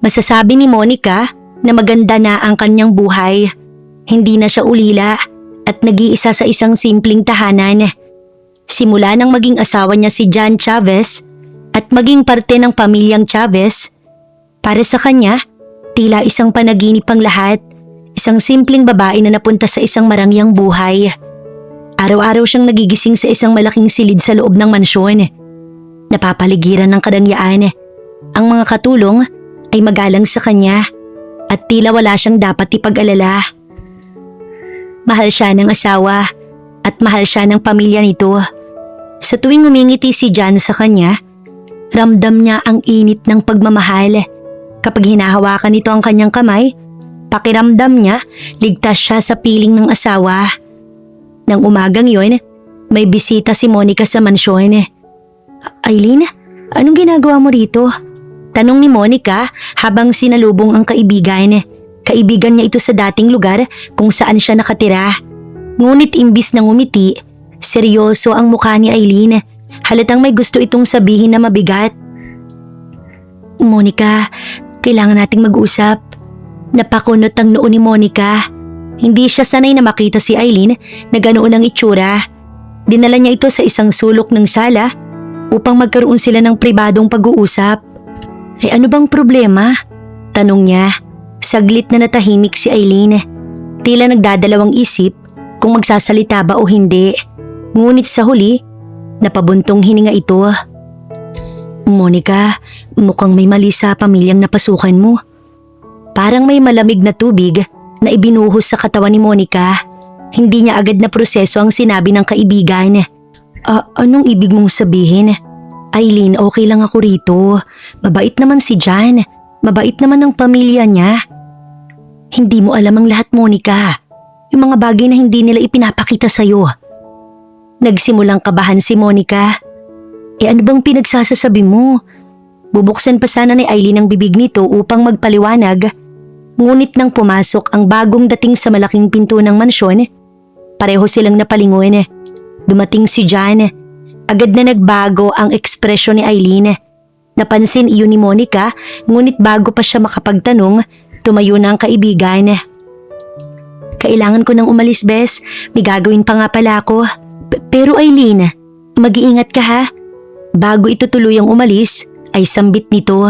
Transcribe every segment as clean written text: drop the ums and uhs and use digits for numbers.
Masasabi ni Monica na maganda na ang kanyang buhay. Hindi na siya ulila at nag-iisa sa isang simpleng tahanan. Simula nang maging asawa niya si John Chavez at maging parte ng pamilyang Chavez, para sa kanya, tila isang panaginip ang lahat. Isang simpleng babae na napunta sa isang marangyang buhay. Araw-araw siyang nagigising sa isang malaking silid sa loob ng mansyon. Napapaligiran ng kadangyaan. Ang mga katulong ay magalang sa kanya at tila wala siyang dapat ipag-alala. Mahal siya ng asawa at mahal siya ng pamilya nito. Sa tuwing umingiti si John sa kanya, ramdam niya ang init ng pagmamahal. Kapag hinahawakan nito ang kanyang kamay, pakiramdam niya ligtas siya sa piling ng asawa. Nang umagang yon, may bisita si Monica sa mansyon. "Aileen, anong ginagawa mo rito?" Tanong ni Monica habang sinalubong ang kaibigan. Kaibigan niya ito sa dating lugar kung saan siya nakatira. Ngunit imbis na ngumiti, seryoso ang mukha ni Aileen. Halatang may gusto itong sabihin na mabigat. "Monica, kailangan nating mag-usap." Napakunot ang noo ni Monica. Hindi siya sanay na makita si Aileen na ganoon ang itsura. Dinala niya ito sa isang sulok ng sala upang magkaroon sila ng pribadong pag-uusap. "Ay, ano bang problema?" tanong niya. Saglit na natahimik si Aileen. Tila nagdadalawang isip kung magsasalita ba o hindi. Ngunit sa huli, napabuntong hininga ito. "Monica, mukhang may mali sa pamilyang napasukan mo." Parang may malamig na tubig na ibinuhos sa katawan ni Monica. Hindi niya agad na proseso ang sinabi ng kaibigan. Anong ibig mong sabihin?" "Aileen, okay lang ako rito. Mabait naman si John. Mabait naman ang pamilya niya." "Hindi mo alam ang lahat, Monica. Yung mga bagay na hindi nila ipinapakita sa'yo." Nagsimulang kabahan si Monica. Ano bang pinagsasasabi mo?" Bubuksan pa sana ni Aileen ang bibig nito upang magpaliwanag. Ngunit nang pumasok ang bagong dating sa malaking pinto ng mansyon, pareho silang napalingon. Dumating si John. Agad na nagbago ang ekspresyon ni Aileen. Napansin iyon ni Monica, ngunit bago pa siya makapagtanong, tumayo na ang kaibigan. "Kailangan ko nang umalis, Bes. May gagawin pa nga pala ako." Pero Aileen, mag-iingat ka ha." Bago ito tuluyang umalis, ay sambit nito.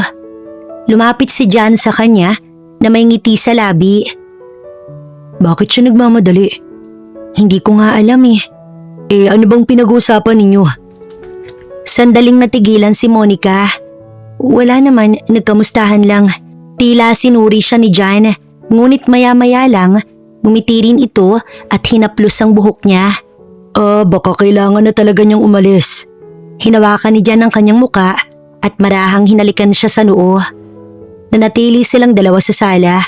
Lumapit si John sa kanya na may ngiti sa labi. "Bakit siya nagmamadali?" "Hindi ko nga alam eh." Ano bang pinag-uusapan ninyo?" Sandaling natigilan si Monica. "Wala naman, nagkamustahan lang." Tila sinuri siya ni John, ngunit maya-maya lang, ngumiti rin ito at hinaplos ang buhok niya. Baka kailangan na talaga niyang umalis." Hinawakan ni John ang kanyang muka at marahang hinalikan siya sa noo. Nanatili silang dalawa sa sala,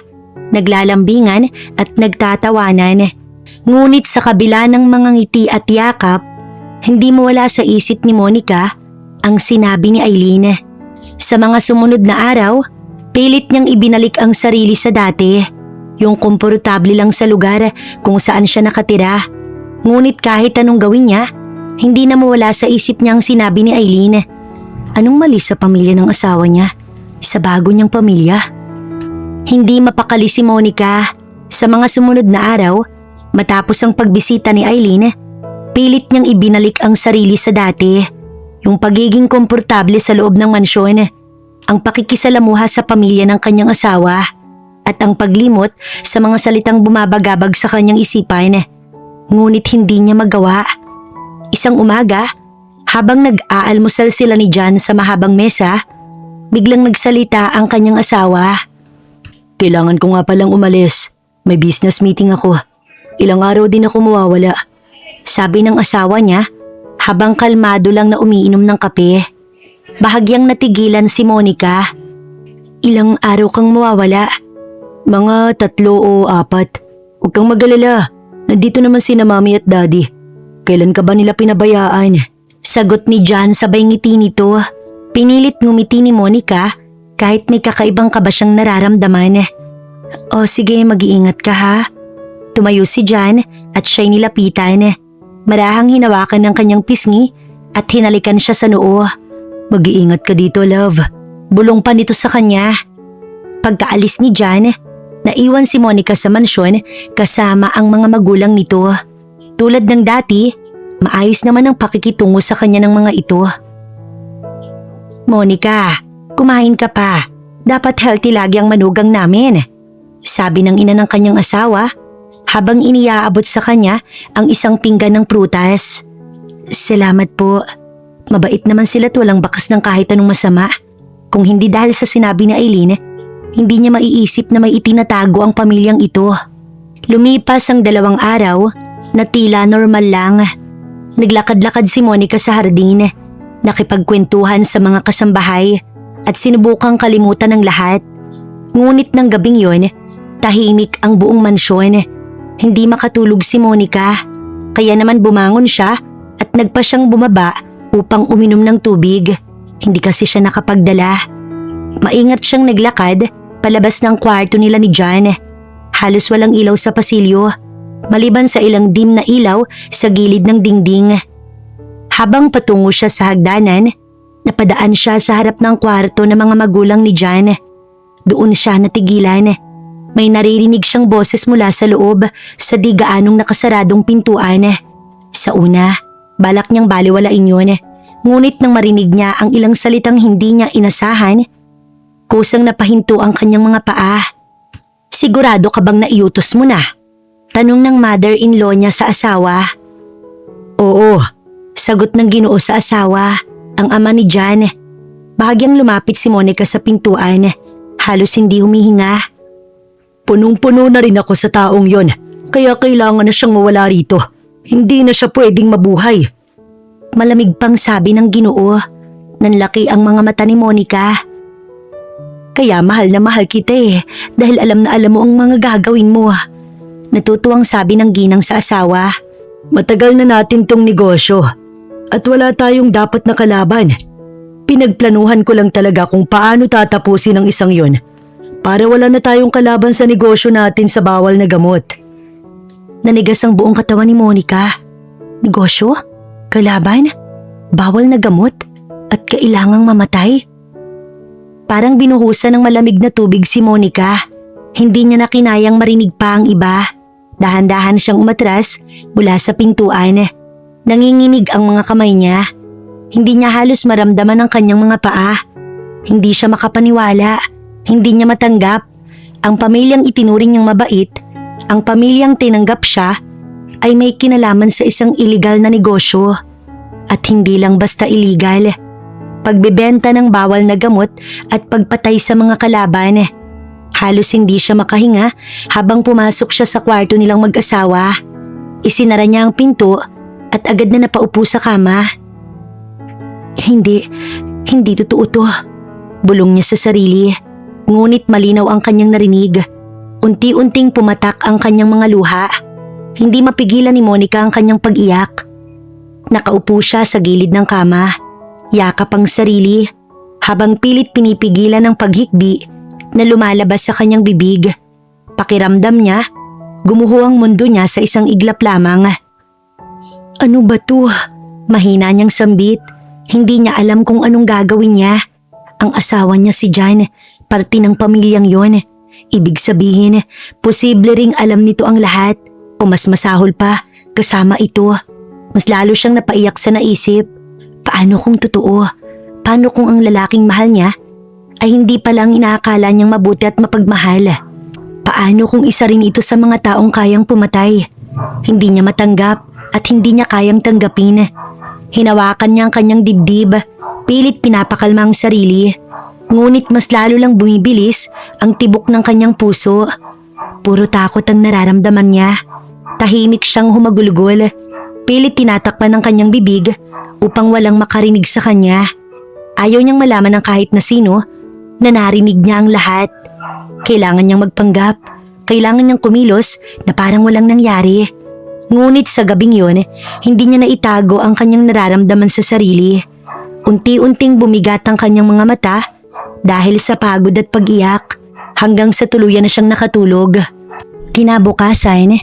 naglalambingan at nagtatawanan. Ngunit sa kabila ng mga ngiti at yakap, hindi mawala sa isip ni Monica ang sinabi ni Aileen. Sa mga sumunod na araw, pilit niyang ibinalik ang sarili sa dati, yung komportable lang sa lugar kung saan siya nakatira. Ngunit kahit anong gawin niya, hindi na mawala sa isip niya ang sinabi ni Aileen. Anong mali sa pamilya ng asawa niya? Sa bago niyang pamilya? Hindi mapakali si Monica. Sa mga sumunod na araw, matapos ang pagbisita ni Aileen, pilit niyang ibinalik ang sarili sa dati. Yung pagiging komportable sa loob ng mansyon, ang pakikisalamuha sa pamilya ng kanyang asawa, at ang paglimot sa mga salitang bumabagabag sa kanyang isipan. Ngunit hindi niya magawa. Isang umaga, habang nag-aalmusal sila ni John sa mahabang mesa, biglang nagsalita ang kanyang asawa. "Kailangan ko nga palang umalis. May business meeting ako. Ilang araw din ako mawawala." Sabi ng asawa niya habang kalmado lang na umiinom ng kape. Bahagyang natigilan si Monica. "Ilang araw kang mawawala?" "Mga 3 o 4. Huwag kang mag-alala. Nandito naman sina Mami at Daddy. Kailan ka ba nila pinabayaan?" Sagot ni John sabay ngiti nito. Pinilit ngumiti ni Monica kahit may kakaibang kaba siyang nararamdaman. "O sige, mag-iingat ka ha." Tumayo si John at siya'y nilapitan. Marahang hinawakan ng kanyang pisngi at hinalikan siya sa noo. "Mag-iingat ka dito, love." Bulong pa nito sa kanya. Pagkaalis ni Jan, naiwan si Monica sa mansyon kasama ang mga magulang nito. Tulad ng dati, maayos naman ang pakikitungo sa kanya ng mga ito. Monica, kumain ka pa. Dapat healthy lagi ang manugang namin. Sabi ng ina ng kanyang asawa habang iniaabot sa kanya ang isang pinggan ng prutas. Salamat po. Mabait naman sila at walang bakas ng kahit anong masama. Kung hindi dahil sa sinabi ni Eileen, hindi niya maiisip na may itinatago ang pamilyang ito. Lumipas ang 2 araw na tila normal lang. Naglakad-lakad si Monica sa hardin, nakipagkwentuhan sa mga kasambahay at sinubukang kalimutan ng lahat. Ngunit ng gabing yon, tahimik ang buong mansyon. Hindi makatulog si Monica, kaya naman bumangon siya at nagpa siyang bumaba upang uminom ng tubig. Hindi kasi siya nakapagdala. Maingat siyang naglakad palabas ng kwarto nila ni Jan. Halos walang ilaw sa pasilyo, maliban sa ilang dim na ilaw sa gilid ng dingding. Habang patungo siya sa hagdanan, napadaan siya sa harap ng kwarto ng mga magulang ni Jan. Doon siya natigilan. May naririnig siyang boses mula sa loob sa di gaanong nakasaradong pintuan. Sa una, balak niyang baliwalain yun. Ngunit nang marinig niya ang ilang salitang hindi niya inasahan, kusang napahinto ang kanyang mga paa. Sigurado ka bang naiutos mo na? Tanong ng mother-in-law niya sa asawa. Oo, sagot ng Ginoo sa asawa, ang ama ni Jan. Bahagyang lumapit si Monica sa pintuan, halos hindi humihinga. Punong-puno na rin ako sa taong yon, kaya kailangan na siyang mawala rito. Hindi na siya pwedeng mabuhay. Malamig pang sabi ng Ginoo. Nanlaki ang mga mata ni Monica. Kaya mahal na mahal kita dahil alam na alam mo ang mga gagawin mo. Natutuwang sabi ng ginang sa asawa. Matagal na natin tong negosyo at wala tayong dapat na kalaban. Pinagplanuhan ko lang talaga kung paano tatapusin ang isang yon para wala na tayong kalaban sa negosyo natin sa bawal na gamot. Nanigas ang buong katawan ni Monica. Negosyo? Kalaban? Bawal na gamot? At kailangang mamatay? Parang binuhusan ng malamig na tubig si Monica. Hindi niya na kinayang marinig pa ang iba. Dahan-dahan siyang umatras mula sa pintuan. Nanginginig ang mga kamay niya. Hindi niya halos maramdaman ang kanyang mga paa. Hindi siya makapaniwala. Hindi niya matanggap. Ang pamilyang itinuring niyang mabait, ang pamilyang tinanggap siya, ay may kinalaman sa isang illegal na negosyo. At hindi lang basta illegal. Pagbebenta ng bawal na gamot at pagpatay sa mga kalaban. Halos hindi siya makahinga habang pumasok siya sa kwarto nilang mag-asawa. Isinara niya ang pinto at agad na napaupo sa kama. Hindi totoo to. Bulong niya sa sarili. Ngunit malinaw ang kanyang narinig. Unti-unting pumatak ang kanyang mga luha. Hindi mapigilan ni Monica ang kanyang pag-iyak. Nakaupo siya sa gilid ng kama. Yakap ang sarili habang pilit pinipigilan ang paghikbi na lumalabas sa kanyang bibig. Pakiramdam niya, gumuho ang mundo niya sa isang iglap lamang. Ano ba to? Mahina niyang sambit. Hindi niya alam kung anong gagawin niya. Ang asawa niya si Jan, parte ng pamilyang yon. Ibig sabihin, posible ring alam nito ang lahat o mas masahol pa, kasama ito. Mas lalo siyang napaiyak sa naisip. Paano kung totoo? Paano kung ang lalaking mahal niya ay hindi palang inaakala niyang mabuti at mapagmahal? Paano kung isa rin ito sa mga taong kayang pumatay? Hindi niya matanggap at hindi niya kayang tanggapin. Hinawakan niya ang kanyang dibdib, pilit pinapakalma ang sarili. Ngunit mas lalo lang bumibilis ang tibok ng kanyang puso. Puro takot ang nararamdaman niya. Tahimik siyang humagulgol. Pilit tinatakpan ng kanyang bibig upang walang makarinig sa kanya. Ayaw niyang malaman ng kahit na sino na narinig niya ang lahat. Kailangan niyang magpanggap. Kailangan niyang kumilos na parang walang nangyari. Ngunit sa gabing yun, hindi niya naitago ang kanyang nararamdaman sa sarili. Unti-unting bumigat ang kanyang mga mata dahil sa pagod at pag-iyak hanggang sa tuluyan na siyang nakatulog. Kinabukasan,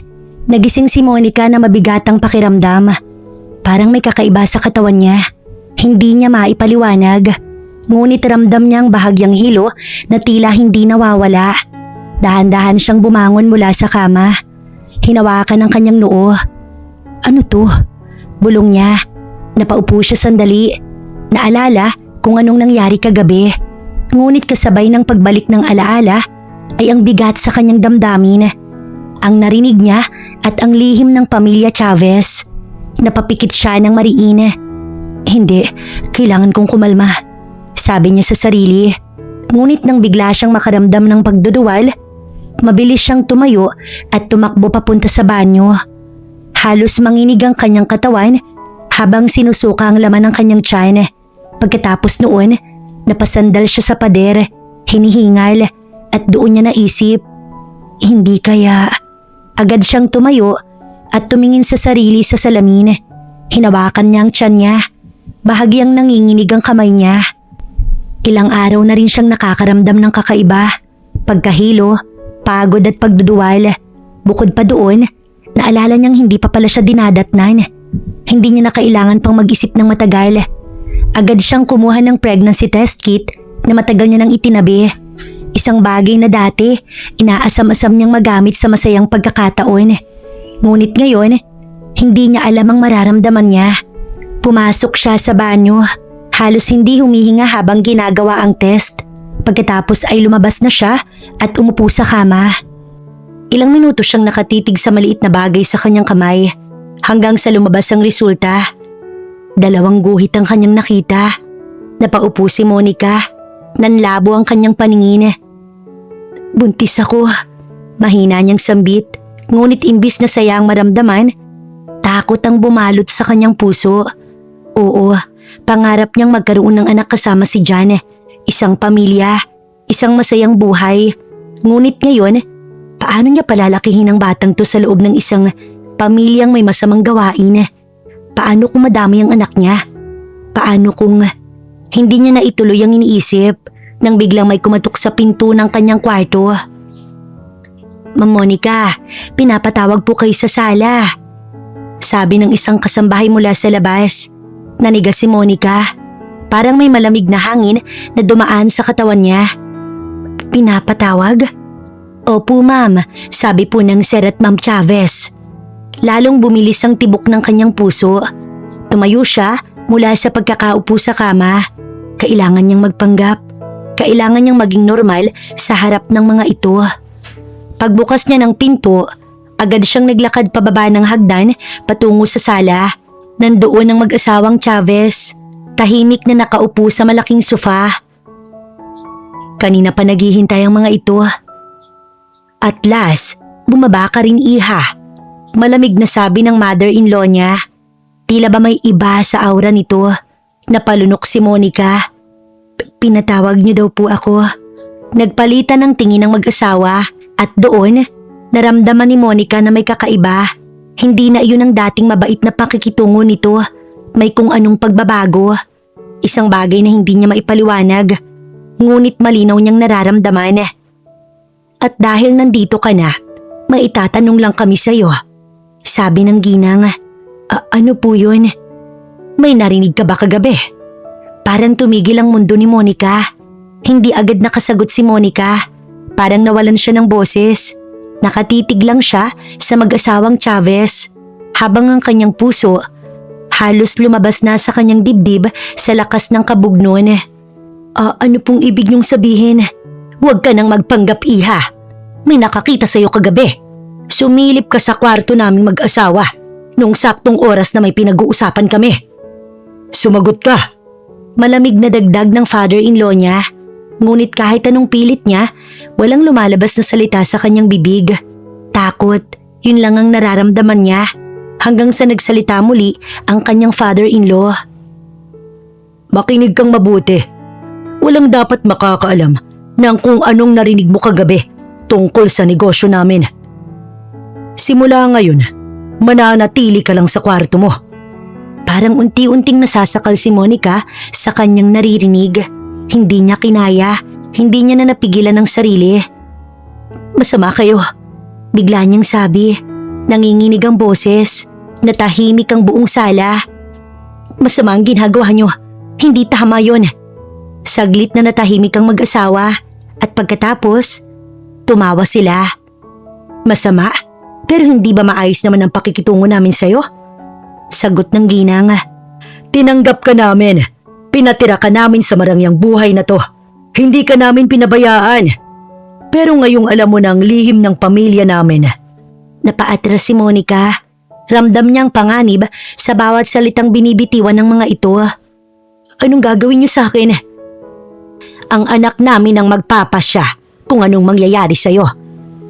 nagising si Monica na mabigatang pakiramdam. Parang may kakaiba sa katawan niya. Hindi niya maipaliwanag. Ngunit ramdam niya ang bahagyang hilo na tila hindi nawawala. Dahan-dahan siyang bumangon mula sa kama. Hinawakan ang kanyang noo. Ano to? Bulong niya. Napaupo siya sandali. Naalala kung anong nangyari kagabi. Ngunit kasabay ng pagbalik ng alaala ay ang bigat sa kanyang damdamin. Ang narinig niya at ang lihim ng pamilya Chavez. Napapikit siya ng mariin. Hindi, kailangan kong kumalma, sabi niya sa sarili. Ngunit nang bigla siyang makaramdam ng pagduduwal, mabilis siyang tumayo at tumakbo papunta sa banyo. Halos manginig ang kanyang katawan habang sinusuka ang laman ng kanyang tiyan. Pagkatapos noon, napasandal siya sa pader, hinihingal at doon niya naisip, hindi kaya. Agad siyang tumayo at tumingin sa sarili sa salamin. Hinawakan niya ang tiyan niya. Bahagyang nanginginig ang kamay niya. Ilang araw na rin siyang nakakaramdam ng kakaiba, pagkahilo, pagod at pagduduwal. Bukod pa doon, naalala niyang hindi pa pala siya dinadatnan. Hindi niya na kailangan pang mag-isip ng matagal. Agad siyang kumuha ng pregnancy test kit na matagal niya nang itinabi. Isang bagay na dati, inaasam-asam niyang magamit sa masayang pagkakataon. Ngunit ngayon, hindi niya alam ang mararamdaman niya. Pumasok siya sa banyo. Halos hindi humihinga habang ginagawa ang test. Pagkatapos ay lumabas na siya at umupo sa kama. Ilang minuto siyang nakatitig sa maliit na bagay sa kanyang kamay hanggang sa lumabas ang resulta. 2 guhit ang kanyang nakita. Napaupo si Monica. Nanlabo ang kanyang paningin. Buntis ako. Mahina niyang sambit. Ngunit imbis na saya ang maramdaman, takot ang bumalot sa kanyang puso. Oo, pangarap niyang magkaroon ng anak kasama si John. Isang pamilya, isang masayang buhay. Ngunit ngayon, paano niya palalakihin ang batang to sa loob ng isang pamilyang may masamang gawain? Paano kung madami ang anak niya? Paano kung hindi niya na ituloy ang iniisip nang biglang may kumatok sa pinto ng kanyang kwarto? Ma'am Monica, pinapatawag po kayo sa sala, sabi ng isang kasambahay mula sa labas. Nanigas si Monica. Parang may malamig na hangin na dumaan sa katawan niya. Pinapatawag? Opo ma'am, sabi po ng Sir at Ma'am Chavez. Lalong bumilis ang tibok ng kanyang puso. Tumayo siya mula sa pagkakaupo sa kama. Kailangan niyang magpanggap. Kailangan niyang maging normal sa harap ng mga ito. Pagbukas niya ng pinto, agad siyang naglakad pababa ng hagdan patungo sa sala. Nandoon ang mag-asawang Chavez, tahimik na nakaupo sa malaking sofa. Kanina pa naghihintay ang mga ito. At last, bumaba ka rin iha. Malamig na sabi ng mother-in-law niya. Tila ba may iba sa aura nito? Napalunok si Monica. Pinatawag niyo daw po ako. Nagpalitan ng tingin ng mag-asawa at doon, naramdaman ni Monica na may kakaiba. Hindi na iyon ang dating mabait na pakikitungo nito. May kung anong pagbabago. Isang bagay na hindi niya maipaliwanag. Ngunit malinaw niyang nararamdaman. At dahil nandito ka na, may itatanong lang kami sa'yo, sabi ng ginang. Ano po yun? May narinig ka ba kagabi? Parang tumigil ang mundo ni Monica. Hindi agad nakasagot si Monica. Parang nawalan siya ng boses. Nakatitig lang siya sa mag-asawang Chavez habang ang kanyang puso halos lumabas na sa kanyang dibdib sa lakas ng kabugnon. Ano pong ibig niyong sabihin? Huwag ka nang magpanggap iha. May nakakita sa'yo kagabi. Sumilip ka sa kwarto naming mag-asawa nung saktong oras na may pinag-uusapan kami. Sumagot ka. Malamig na dagdag ng father-in-law niya. Ngunit kahit anong pilit niya, walang lumalabas na salita sa kanyang bibig. Takot, yun lang ang nararamdaman niya. Hanggang sa nagsalita muli ang kanyang father-in-law. Makinig kang mabuti. Walang dapat makakaalam ng kung anong narinig mo kagabi tungkol sa negosyo namin. Simula ngayon, mananatili ka lang sa kwarto mo. Parang unti-unting nasasakal si Monica sa kanyang naririnig. Hindi niya kinaya, hindi niya na napigilan ang sarili. Masama kayo, bigla niyang sabi. Nanginginig ang boses, natahimik ang buong sala. Masama ang ginagawa niyo, hindi tama yon. Saglit na natahimik ang mag-asawa at pagkatapos, tumawa sila. Masama, pero hindi ba maayos naman ang pakikitungo namin sa'yo? Sagot ng ginang. Tinanggap ka namin. Pinatira ka namin sa marangyang buhay na to. Hindi ka namin pinabayaan. Pero ngayong alam mo na ang lihim ng pamilya namin. Napaatras si Monica. Ramdam niyang panganib sa bawat salitang binibitiwan ng mga ito. Anong gagawin niyo sa akin? Ang anak namin ang magpapasya kung anong mangyayari sa'yo.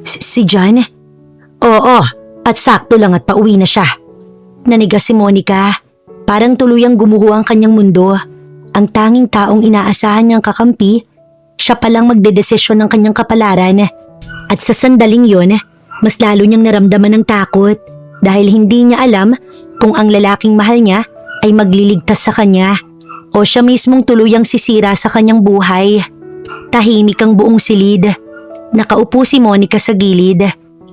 Si John? Oo, at sakto lang at pauwi na siya. Nanigas si Monica. Parang tuluyang gumuho ang kanyang mundo. Ang tanging taong inaasahan niyang kakampi, siya palang magdedesisyon ng kanyang kapalaran. At sa sandaling yon, mas lalo niyang naramdaman ng takot dahil hindi niya alam kung ang lalaking mahal niya ay magliligtas sa kanya o siya mismong tuluyang sisira sa kanyang buhay. Tahimik ang buong silid. Nakaupo si Monica sa gilid.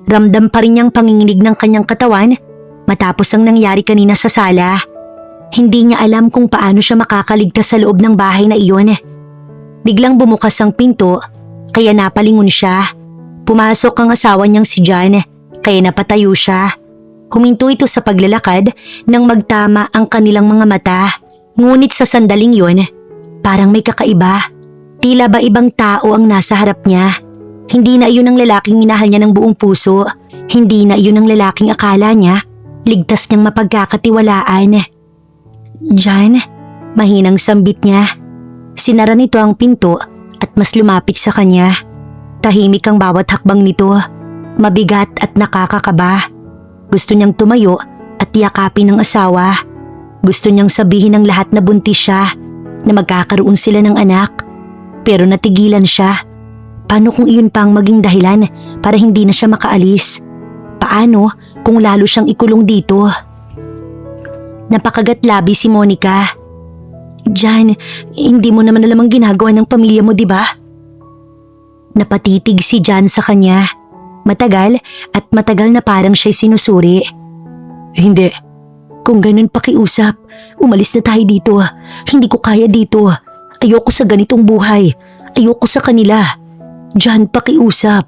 Ramdam pa rin niyang panginginig ng kanyang katawan matapos ang nangyari kanina sa sala. Hindi niya alam kung paano siya makakaligtas sa loob ng bahay na iyon. Biglang bumukas ang pinto, kaya napalingon siya. Pumasok ang asawa niyang si John, kaya napatayo siya. Huminto ito sa paglalakad nang magtama ang kanilang mga mata. Ngunit sa sandaling yon, parang may kakaiba. Tila ba ibang tao ang nasa harap niya. Hindi na iyon ang lalaking minahal niya ng buong puso. Hindi na iyon ang lalaking akala niya ligtas niyang mapagkakatiwalaan. John, mahinang sambit niya. Sinara nito ang pinto at mas lumapit sa kanya. Tahimik ang bawat hakbang nito. Mabigat at nakakakaba. Gusto niyang tumayo at yakapin ng asawa. Gusto niyang sabihin ng lahat na buntis siya, na magkakaroon sila ng anak. Pero natigilan siya. Paano kung iyon pa ang maging dahilan para hindi na siya makaalis? Paano kung lalo siyang ikulong dito? Napakagatlabi si Monica. John, hindi mo naman alam ang ginagawa ng pamilya mo, di ba? Napatitig si John sa kanya. Matagal at matagal na parang siya'y sinusuri. Hindi. Kung ganun pakiusap, umalis na tayo dito. Hindi ko kaya dito. Ayoko sa ganitong buhay. Ayoko sa kanila. John, pakiusap.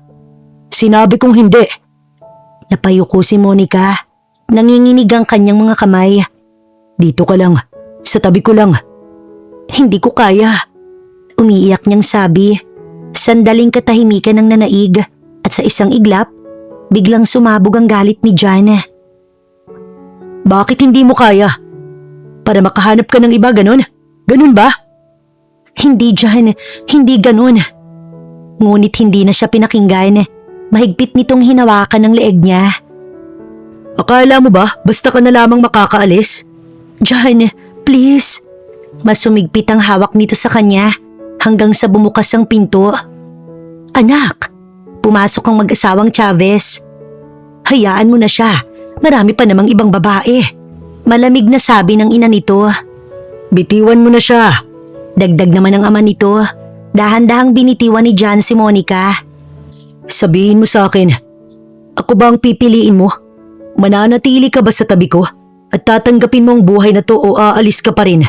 Sinabi kong hindi. Napayuko si Monica. Nanginginig ang kanyang mga kamay. Dito ka lang. Sa tabi ko lang. Hindi ko kaya. Umiiyak niyang sabi. Sandaling katahimikan ng nanaig. At sa isang iglap, biglang sumabog ang galit ni John. Bakit hindi mo kaya? Para makahanap ka ng iba, ganun? Ganun ba? Hindi, John. Hindi ganun. Ngunit hindi na siya pinakinggan. Mahigpit nitong hinawakan ng leeg niya. Akala mo ba basta ka na lamang makakaalis? John, please. Mas sumigpit ang hawak nito sa kanya hanggang sa bumukas ang pinto. Anak! Pumasok ang mag-asawang Chavez. Hayaan mo na siya. Marami pa namang ibang babae. Malamig na sabi ng ina nito. Bitiwan mo na siya. Dagdag naman ang ama nito. Dahan-dahang binitiwan ni John si Monica. Sabihin mo sa akin, ako ba ang pipiliin mo? Mananatili ka ba sa tabi ko? At tatanggapin mo ang buhay na to o aalis ka pa rin?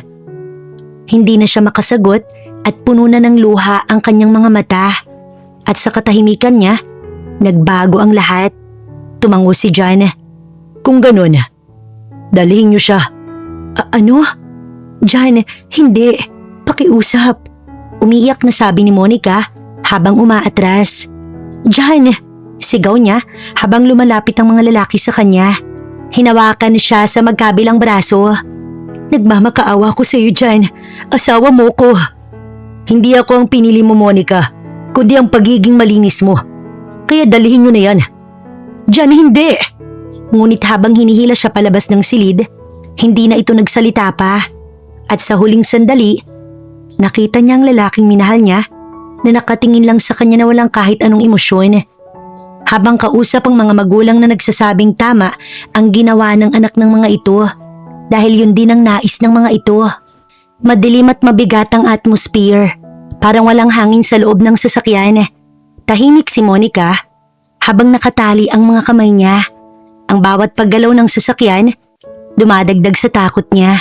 Hindi na siya makasagot at puno na ng luha ang kanyang mga mata. At sa katahimikan niya, nagbago ang lahat. Tumango si John. Kung ganun, dalhin niyo siya. Ano? John, hindi. Pakiusap. Umiiyak na sabi ni Monica habang umaatras. John! Sigaw niya habang lumalapit ang mga lalaki sa kanya. Hinawakan siya sa magkabilang braso. Nagmamakaawa ko sa iyo, John. Asawa mo ko. Hindi ako ang pinili mo, Monica, kundi ang pagiging malinis mo. Kaya dalhin niyo na yan. John, hindi! Ngunit habang hinihila siya palabas ng silid, hindi na ito nagsalita pa. At sa huling sandali, nakita niya ang lalaking minahal niya na nakatingin lang sa kanya na walang kahit anong emosyon. Habang kausap ang mga magulang na nagsasabing tama ang ginawa ng anak ng mga ito dahil yun din ang nais ng mga ito. Madilim at mabigat ang atmosphere. Parang walang hangin sa loob ng sasakyan. Tahimik si Monica habang nakatali ang mga kamay niya. Ang bawat paggalaw ng sasakyan, dumadagdag sa takot niya.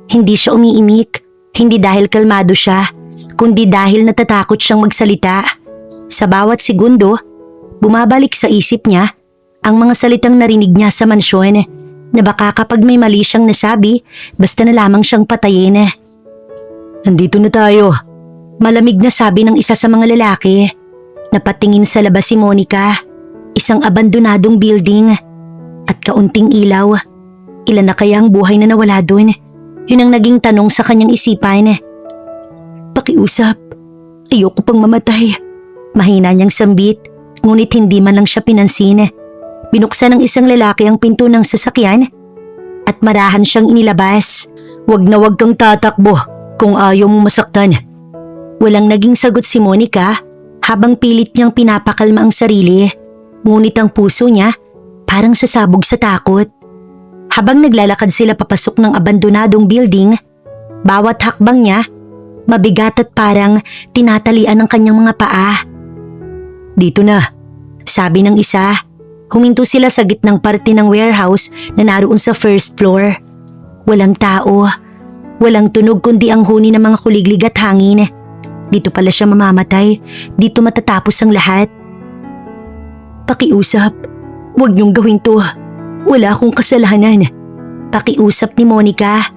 Hindi siya umiimik, hindi dahil kalmado siya, kundi dahil natatakot siyang magsalita. Sa bawat segundo, bumabalik sa isip niya ang mga salitang narinig niya sa mansyon na baka kapag may mali siyang nasabi, basta na lamang siyang patayin. Nandito na tayo. Malamig na sabi ng isa sa mga lalaki. Napatingin sa labas si Monica, isang abandonadong building at kaunting ilaw. Ilan na kaya ang buhay na nawala doon? Yun ang naging tanong sa kanyang isipan. Pakiusap, ayoko pang mamatay. Mahina niyang sambit, ngunit hindi man lang siya pinansin. Binuksan ng isang lalaki ang pinto ng sasakyan at marahan siyang inilabas. Wag na wag kang tatakbo kung ayaw mong masaktan. Walang naging sagot si Monica habang pilit niyang pinapakalma ang sarili. Ngunit ang puso niya parang sasabog sa takot. Habang naglalakad sila papasok ng abandonadong building, bawat hakbang niya mabigat at parang tinatalian ng kanyang mga paa. Dito na, sabi ng isa. Huminto sila sa gitnang parte ng warehouse na naroon sa first floor. Walang tao, walang tunog kundi ang huni ng mga kuliglig at hangin. Dito pala siya mamamatay, dito matatapos ang lahat. Pakiusap, huwag niyong gawin to. Wala akong kasalanan. Pakiusap ni Monica.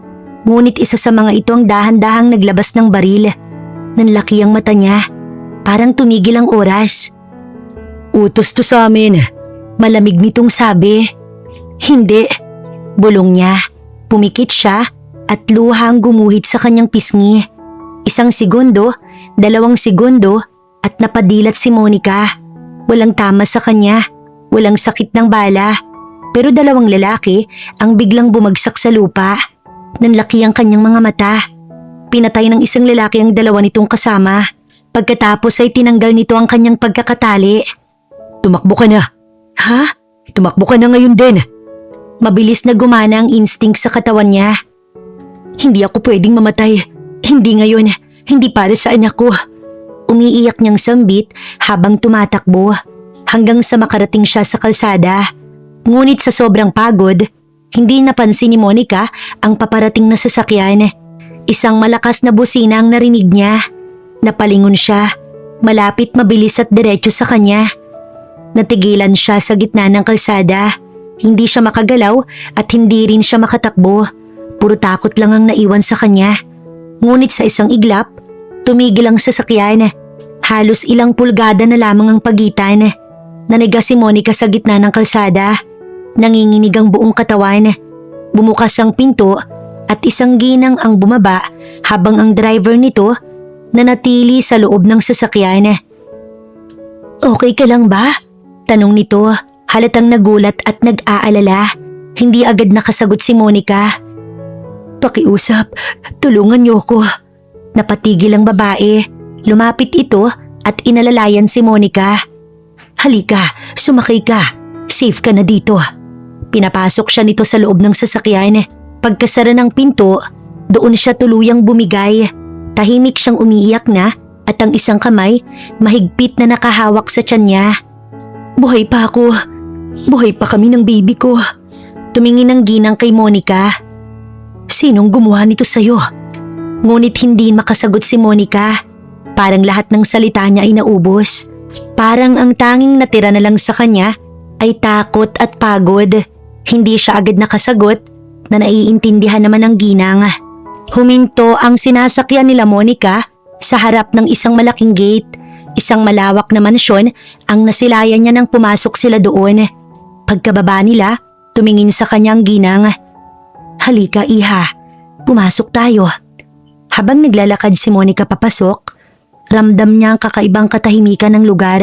Ngunit isa sa mga ito ang dahan-dahang naglabas ng baril. Nanlaki ang mata niya, parang tumigil ang oras. Utos to sa amin. Malamig nitong sabi. Hindi. Bulong niya. Pumikit siya at luhang gumuhit sa kanyang pisngi. 1 segundo, 2 segundo at napadilat si Monica. Walang tama sa kanya. Walang sakit ng bala. Pero 2 lalaki ang biglang bumagsak sa lupa. Nanlaki ang kanyang mga mata. Pinatay ng isang lalaki ang 2 nitong kasama. Pagkatapos ay tinanggal nito ang kanyang pagkakatali. Tumakbo ka na. Ha? Tumakbo ka na ngayon din. Mabilis na gumana ang instinct sa katawan niya. Hindi ako pwedeng mamatay. Hindi ngayon. Hindi para sa anak ko. Umiiyak niyang sambit habang tumatakbo hanggang sa makarating siya sa kalsada. Ngunit sa sobrang pagod, hindi napansin ni Monica ang paparating na sasakyan. Isang malakas na busina ang narinig niya. Napalingon siya. Malapit, mabilis at diretso sa kanya. Natigilan siya sa gitna ng kalsada. Hindi siya makagalaw at hindi rin siya makatakbo. Puro takot lang ang naiwan sa kanya. Ngunit sa isang iglap, tumigil ang sasakyan. Halos ilang pulgada na lamang ang pagitan. Naniga si Monica sa gitna ng kalsada. Nanginginig ang buong katawan. Bumukas ang pinto at isang ginang ang bumaba habang ang driver nito nanatili sa loob ng sasakyan. Okay ka lang ba? Tanong nito, halatang nagulat at nag-aalala. Hindi agad nakasagot si Monica. Pakiusap, tulungan niyo ko. Napatigil ang babae. Lumapit ito at inalalayan si Monica. Halika, sumakay ka. Safe ka na dito. Pinapasok siya nito sa loob ng sasakyan. Pagkasara ng pinto, doon siya tuluyang bumigay. Tahimik siyang umiiyak na at ang isang kamay mahigpit na nakahawak sa tiyan niya. Buhay pa ako. Buhay pa kami ng baby ko. Tumingin ang ginang kay Monica. Sinong gumawa nito sa'yo? Ngunit hindi makasagot si Monica. Parang lahat ng salita niya ay naubos. Parang ang tanging natira na lang sa kanya ay takot at pagod. Hindi siya agad nakasagot na naiintindihan naman ng ginang. Huminto ang sinasakyan nila Monica sa harap ng isang malaking gate. Isang malawak na mansyon ang nasilayan niya nang pumasok sila doon. Pagkababa nila, tumingin sa kanyang ginang. Halika iha, pumasok tayo. Habang naglalakad si Monica papasok, ramdam niya ang kakaibang katahimikan ng lugar.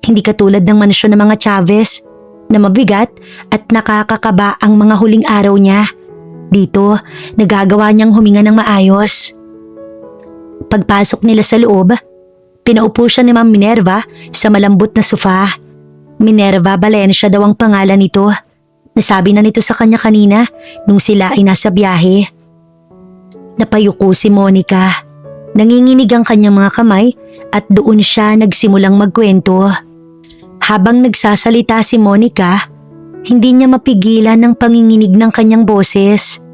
Hindi katulad ng mansyon ng mga Chavez na mabigat at nakakakaba ang mga huling araw niya. Dito, nagagawa niyang huminga ng maayos. Pagpasok nila sa loob, pinaupo siya ni Ma'am Minerva sa malambot na sofa. Minerva Valencia daw ang pangalan nito. Nasabi na nito sa kanya kanina nung sila ay nasa biyahe. Napayuko si Monica. Nanginginig ang kanyang mga kamay at doon siya nagsimulang magkwento. Habang nagsasalita si Monica, hindi niya mapigilan ang panginginig ng kanyang boses.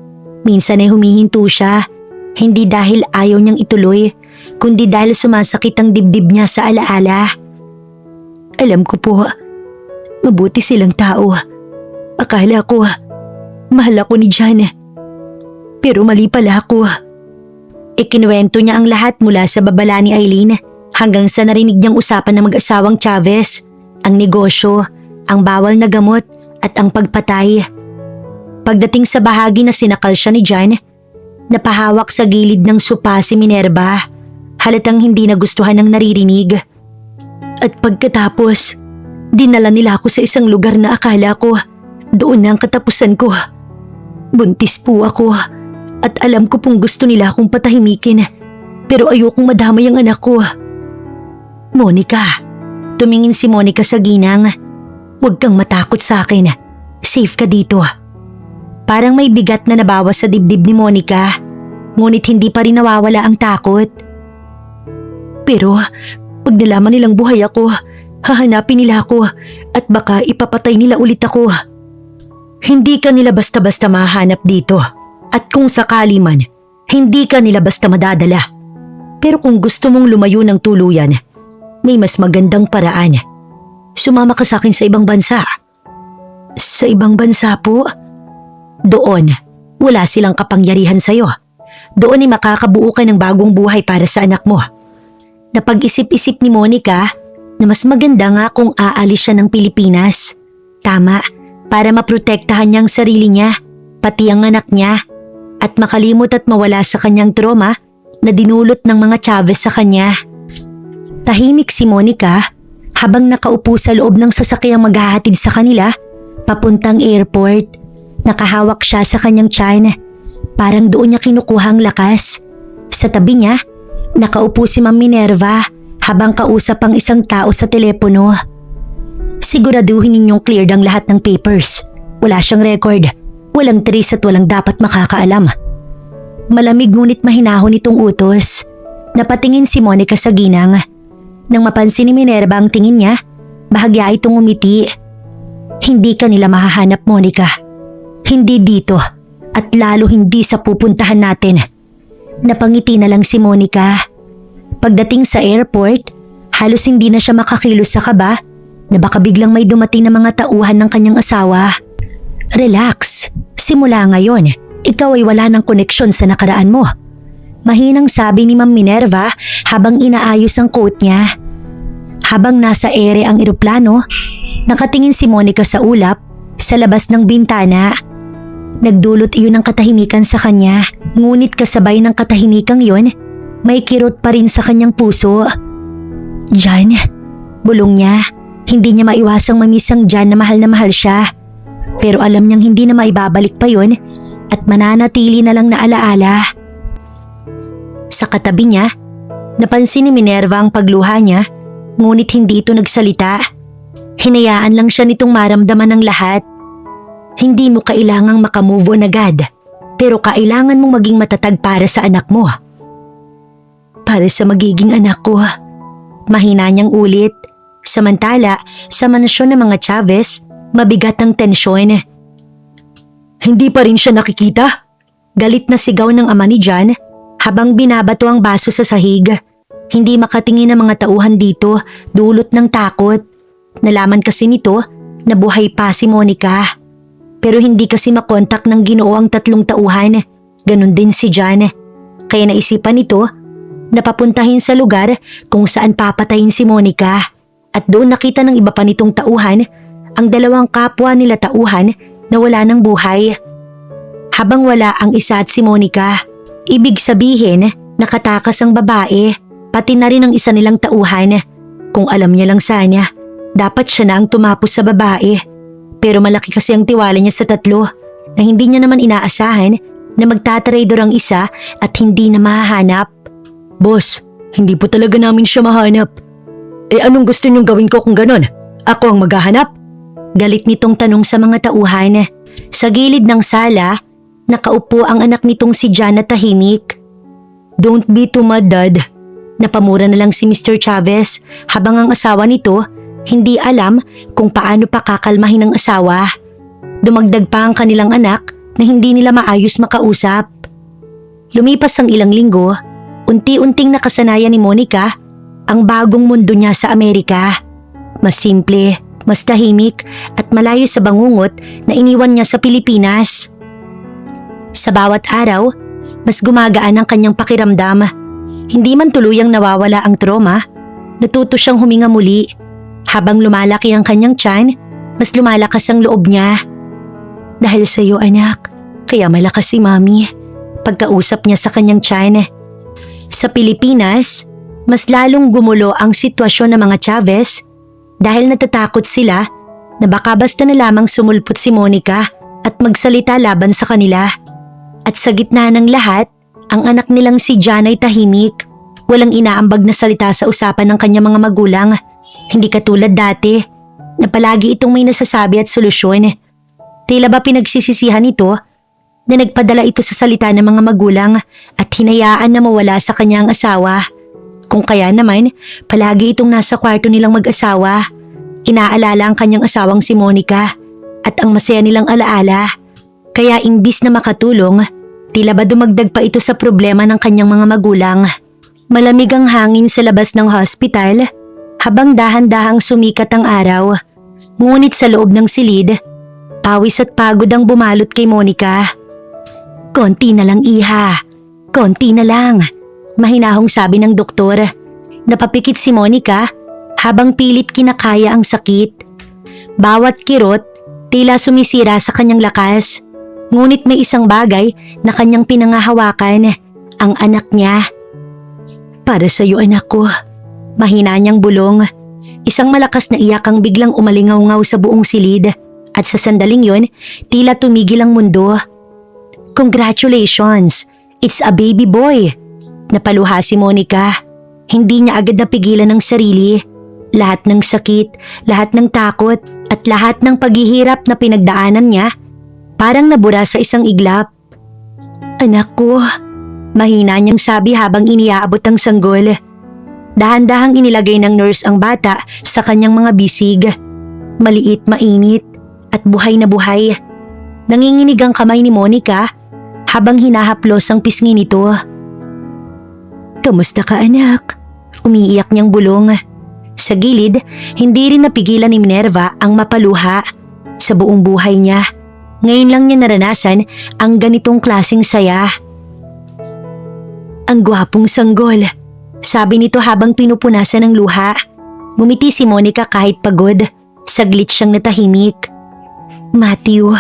Minsan ay humihinto siya, hindi dahil ayaw niyang ituloy, kundi dahil sumasakit ang dibdib niya sa alaala. Alam ko po, mabuti silang tao. Akala ko, mahal ako ni John. Pero mali pala ako. Ikinuwento niya ang lahat mula sa babala ni Eileen hanggang sa narinig niyang usapan ng mag-asawang Chavez, ang negosyo, ang bawal na gamot at ang pagpatay. Pagdating sa bahagi na sinakal siya ni John, napahawak sa gilid ng sopa si Minerva, halatang hindi nagustuhan ng naririnig. At pagkatapos, dinala nila ako sa isang lugar na akala ko doon na ang katapusan ko. Buntis po ako at alam ko pong gusto nila akong patahimikin, pero ayokong madamay ang anak ko. Monica, tumingin si Monica sa ginang. Huwag kang matakot sa akin. Safe ka dito. Parang may bigat na nabawas sa dibdib ni Monica, ngunit hindi pa rin nawawala ang takot. Pero pag nalaman nilang buhay ako, hahanapin nila ako at baka ipapatay nila ulit ako. Hindi ka nila basta-basta mahanap dito at kung sakali man, hindi ka nila basta madadala. Pero kung gusto mong lumayo ng tuluyan, may mas magandang paraan. Sumama ka sa akin sa ibang bansa. Sa ibang bansa po? Doon, wala silang kapangyarihan sa'yo. Doon ay makakabuo ka ng bagong buhay para sa anak mo. Napag-isip-isip ni Monica na mas maganda nga kung aalis siya ng Pilipinas. Tama, para maprotektahan niya ang sarili niya, pati ang anak niya, at makalimot at mawala sa kanyang trauma na dinulot ng mga Chavez sa kanya. Tahimik si Monica habang nakaupo sa loob ng sasakyang maghahatid sa kanila papuntang airport. Nakahawak siya sa kanyang tiyan. Parang doon niya kinukuha ang lakas. Sa tabi niya, nakaupo si Ma'am Minerva habang kausap ang isang tao sa telepono. Siguraduhin ninyong cleared ang lahat ng papers. Wala siyang record. Walang trace at walang dapat makakaalam. Malamig ngunit mahinahon itong utos. Napatingin si Monica sa ginang. Nang mapansin ni Minerva ang tingin niya, bahagya itong umiti. Hindi ka nila mahahanap, Monica. Hindi dito at lalo hindi sa pupuntahan natin. Napangiti na lang si Monica. Pagdating sa airport, halos hindi na siya makakilos sa kaba na baka biglang may dumating na mga tauhan ng kanyang asawa. Relax, simula ngayon, ikaw ay wala ng koneksyon sa nakaraan mo. Mahinang sabi ni Ma'am Minerva habang inaayos ang coat niya. Habang nasa ere ang eroplano, nakatingin si Monica sa ulap sa labas ng bintana. Nagdulot iyon ng katahimikan sa kanya, ngunit kasabay ng katahimikang yon, may kirot pa rin sa kanyang puso. John, bulong niya. Hindi niya maiwasang mamiss ang John na mahal siya. Pero alam niyang hindi na maibabalik pa yon at mananatili na lang na alaala. Sa katabi niya, napansin ni Minerva ang pagluha niya, ngunit hindi ito nagsalita. Hinayaan lang siya nitong maramdaman ng lahat. Hindi mo kailangang makamove on agad, pero kailangan mong maging matatag para sa anak mo. Para sa magiging anak ko. Mahina niyang ulit. Samantala, sa mansyon ng mga Chavez, mabigat ang tensyon. Hindi pa rin siya nakikita? Galit na sigaw ng ama ni John habang binabato ang baso sa sahig. Hindi makatingin ang mga tauhan dito, dulot ng takot. Nalaman kasi nito na buhay pa si Monica. Pero hindi kasi makontak ng Ginoo ang tatlong tauhan. Ganon din si John. Kaya naisipan nito na papuntahin sa lugar kung saan papatayin si Monica. At doon nakita ng iba pa nitong tauhan ang dalawang kapwa nila tauhan na wala ng buhay. Habang wala ang isa at si Monica, ibig sabihin nakatakas ang babae, pati na rin ang isa nilang tauhan. Kung alam niya lang sana, dapat siya na ang tumapos sa babae. Pero malaki kasi ang tiwala niya sa tatlo na hindi niya naman inaasahan na magtatraidor ang isa at hindi na mahahanap. Boss, hindi po talaga namin siya mahanap. Anong gusto niyong gawin ko kung ganon? Ako ang maghahanap? Galit nitong tanong sa mga tauhan. Sa gilid ng sala, nakaupo ang anak nitong si John na tahimik. Don't be too mad, Dad. Napamura na lang si Mr. Chavez habang ang asawa nito hindi alam kung paano pa kakalmahin ang asawa. Dumagdag pa ang kanilang anak na hindi nila maayos makausap. Lumipas ang ilang linggo, Unti-unting nakasanayan ni Monica ang bagong mundo niya sa Amerika. Mas simple, mas tahimik at malayo sa bangungot na iniwan niya sa Pilipinas. Sa bawat araw, mas gumagaan ang kanyang pakiramdam. Hindi man tuluyang nawawala ang trauma, natuto siyang huminga muli. Habang lumalaki ang kanyang tiyan, mas lumalakas ang loob niya. Dahil sa iyo anak, kaya malakas si Mami. Pagkausap niya sa kanyang tiyan. Sa Pilipinas, mas lalong gumulo ang sitwasyon ng mga Chavez dahil natatakot sila na baka basta na lamang sumulpot si Monica at magsalita laban sa kanila. At sa gitna ng lahat, ang anak nilang si John ay tahimik. Walang inaambag na salita sa usapan ng kanyang mga magulang. Hindi katulad dati na palagi itong may nasasabi at solusyon. Tila ba pinagsisisihan ito na nagpadala ito sa salita ng mga magulang at hinayaan na mawala sa kanyang asawa. Kung kaya naman, palagi itong nasa kwarto nilang mag-asawa. Inaalala ang kanyang asawang si Monica at ang masaya nilang alaala. Kaya imbis na makatulong, tila ba dumagdag pa ito sa problema ng kanyang mga magulang. Malamig ang hangin sa labas ng hospital habang dahan-dahang sumikat ang araw. Ngunit sa loob ng silid, pawis at pagod ang bumalot kay Monica. "Konti na lang, iha. Konti na lang," mahinahong sabi ng doktor. Napapikit si Monica habang pilit kinakaya ang sakit. Bawat kirot, tila sumisira sa kanyang lakas. Ngunit may isang bagay na kanyang pinangahawakan, ang anak niya. "Para sa iyo anak ko," mahina niyang bulong. Isang malakas na iyak ang biglang umalingaw-ngaw sa buong silid at sa sandaling yon, tila tumigil ang mundo. "Congratulations! It's a baby boy!" Napaluha si Monica. Hindi niya agad napigilan ang sarili. Lahat ng sakit, lahat ng takot at lahat ng paghihirap na pinagdaanan niya parang nabura sa isang iglap. "Anak ko," mahina niyang sabi habang iniaabot ang sanggol. Dahan-dahang inilagay ng nurse ang bata sa kanyang mga bisig. Maliit, mainit at buhay na buhay. Nanginginig ang kamay ni Monica habang hinahaplos ang pisngi nito. "Kamusta ka anak?" Umiiyak niyang bulong. Sa gilid, hindi rin napigilan ni Minerva ang mapaluha. Sa buong buhay niya, ngayon lang niya naranasan ang ganitong klaseng saya. "Ang gwapong sanggol," sabi nito habang pinupunasan ng luha. Ngumiti si Monica kahit pagod. Saglit siyang natahimik. "Matthew,"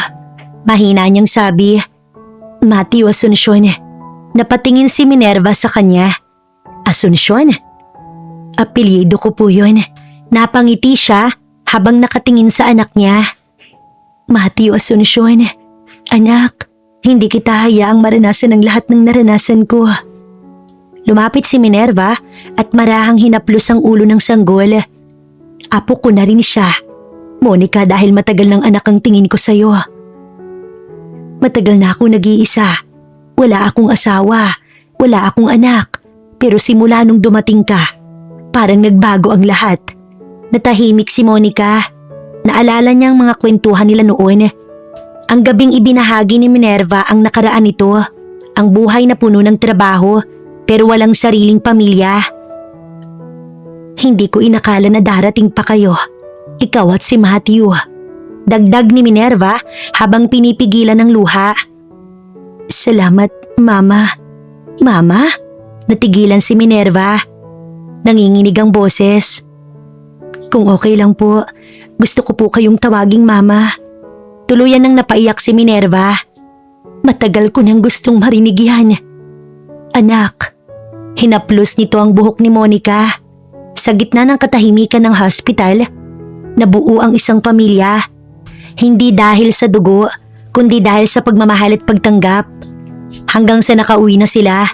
mahina niyang sabi. "Matthew Asuncion." Napatingin si Minerva sa kanya. "Asuncion? Apelyido ko po yun." Napangiti siya habang nakatingin sa anak niya. "Matthew Asuncion, anak, hindi kita hayaang maranasan ang lahat ng naranasan ko." Lumapit si Minerva at marahang hinaplos ang ulo ng sanggol. "Apo ko na rin siya, Monica, dahil matagal ng anak ang tingin ko sa'yo. Matagal na ako nag-iisa. Wala akong asawa, wala akong anak. Pero simula nung dumating ka, parang nagbago ang lahat." Natahimik si Monica. Naalala niya ang mga kwentuhan nila noon. Ang gabing ibinahagi ni Minerva ang nakaraan nito. Ang buhay na puno ng trabaho pero walang sariling pamilya. "Hindi ko inakala na darating pa kayo, ikaw at si Matthew." Dagdag ni Minerva habang pinipigilan ng luha. "Salamat, Mama." "Mama?" Natigilan si Minerva. Nanginginig ang boses. "Kung okay lang po, gusto ko po kayong tawaging Mama." Tuluyan nang napaiyak si Minerva. "Matagal ko nang gustong marinig yan." "Anak." Hinaplos nito ang buhok ni Monica. Sa gitna ng katahimikan ng hospital, nabuo ang isang pamilya. Hindi dahil sa dugo, kundi dahil sa pagmamahal at pagtanggap. Hanggang sa nakauwi na sila,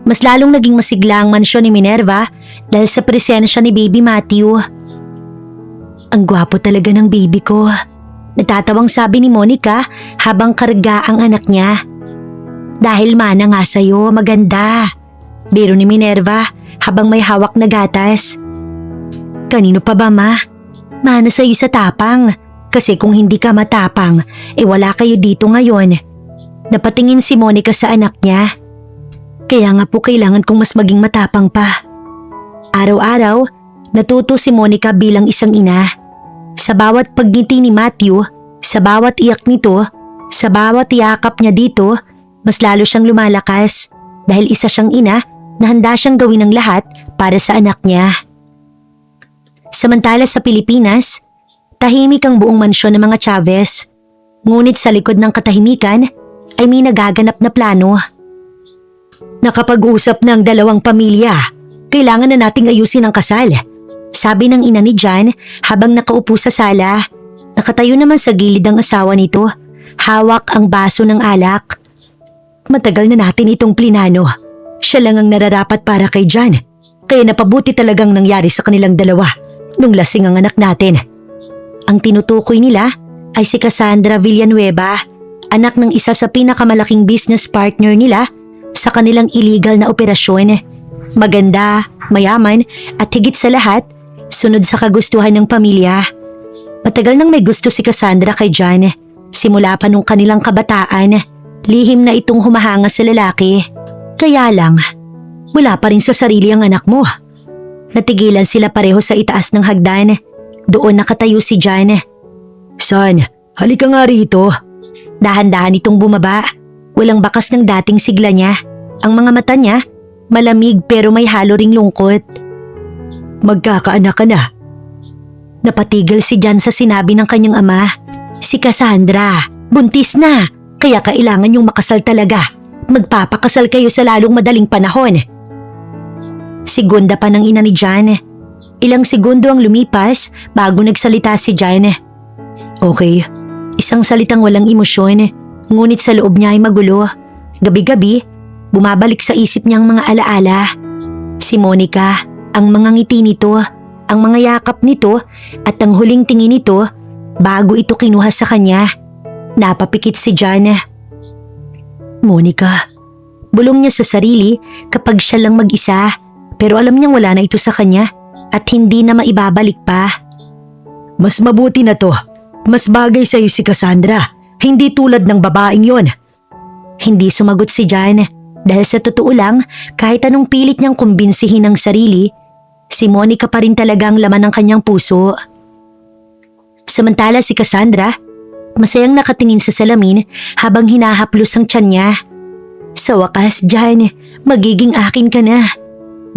mas lalong naging masigla ang mansyon ni Minerva dahil sa presensya ni Baby Matthew. "Ang gwapo talaga ng baby ko," natatawang sabi ni Monica habang karga ang anak niya. "Dahil mana nga sa'yo, maganda," biro ni Minerva habang may hawak na gatas. "Kanino pa ba, Ma? Mana sa'yo sa tapang. Kasi kung hindi ka matapang, wala kayo dito ngayon." Napatingin si Monica sa anak niya. Kaya nga po kailangan kong mas maging matapang pa. Araw-araw, natuto si Monica bilang isang ina. Sa bawat pagngiti ni Matthew, sa bawat iyak nito, sa bawat yakap niya dito, mas lalo siyang lumalakas dahil isa siyang ina na handa siyang gawin ang lahat para sa anak niya. Samantala sa Pilipinas, tahimik ang buong mansyon ng mga Chavez. Ngunit sa likod ng katahimikan ay may nagaganap na plano. Nakapag-usap ng dalawang pamilya. Kailangan na nating ayusin ang kasal. Sabi ng ina ni John habang nakaupo sa sala. Nakatayo naman sa gilid ang asawa nito. Hawak ang baso ng alak. Matagal na natin itong plinano. Siya lang ang nararapat para kay John. Kaya napabuti talagang nangyari sa kanilang dalawa nung lasing ang anak natin. Ang tinutukoy nila ay si Cassandra Villanueva, anak ng isa sa pinakamalaking business partner nila sa kanilang illegal na operasyon. Maganda, mayaman at higit sa lahat, sunod sa kagustuhan ng pamilya. Matagal nang may gusto si Cassandra kay John. Simula pa nung kanilang kabataan, lihim na itong humahanga sa lalaki. Kaya lang, wala pa rin sa sarili ang anak mo. Natigilan sila pareho sa itaas ng hagdan. Doon nakatayo si John. Son, halika nga rito. Dahan-dahan itong bumaba. Walang bakas ng dating sigla niya. Ang mga mata niya, malamig pero may halo ring lungkot. Magkakaanak ka na. Napatigil si John sa sinabi ng kanyang ama. Si Cassandra, buntis na. Kaya kailangan yung makasal talaga. Magpapakasal kayo sa lalong madaling panahon. Segunda pa ng ina ni John. Ilang segundo ang lumipas bago nagsalita si John. Okay, isang salitang walang emosyon, ngunit sa loob niya ay magulo. Gabi-gabi, bumabalik sa isip niya ang mga alaala. Si Monica, ang mga ngiti nito, ang mga yakap nito at ang huling tingin nito bago ito kinuha sa kanya. Napapikit si John. Monica, bulong niya sa sarili kapag siya lang mag-isa, pero alam niyang wala na ito sa kanya at hindi na maibabalik pa. Mas mabuti na to. Mas bagay sa'yo si Cassandra, hindi tulad ng babaeng yon. Hindi sumagot si John dahil sa totoo lang kahit anong pilit niyang kumbinsihin ang sarili, si Monica pa rin talaga ang laman ng kanyang puso. Samantala si Cassandra, masayang nakatingin sa salamin habang hinahaplos ang tiyan niya. Sa wakas, John, magiging akin ka na.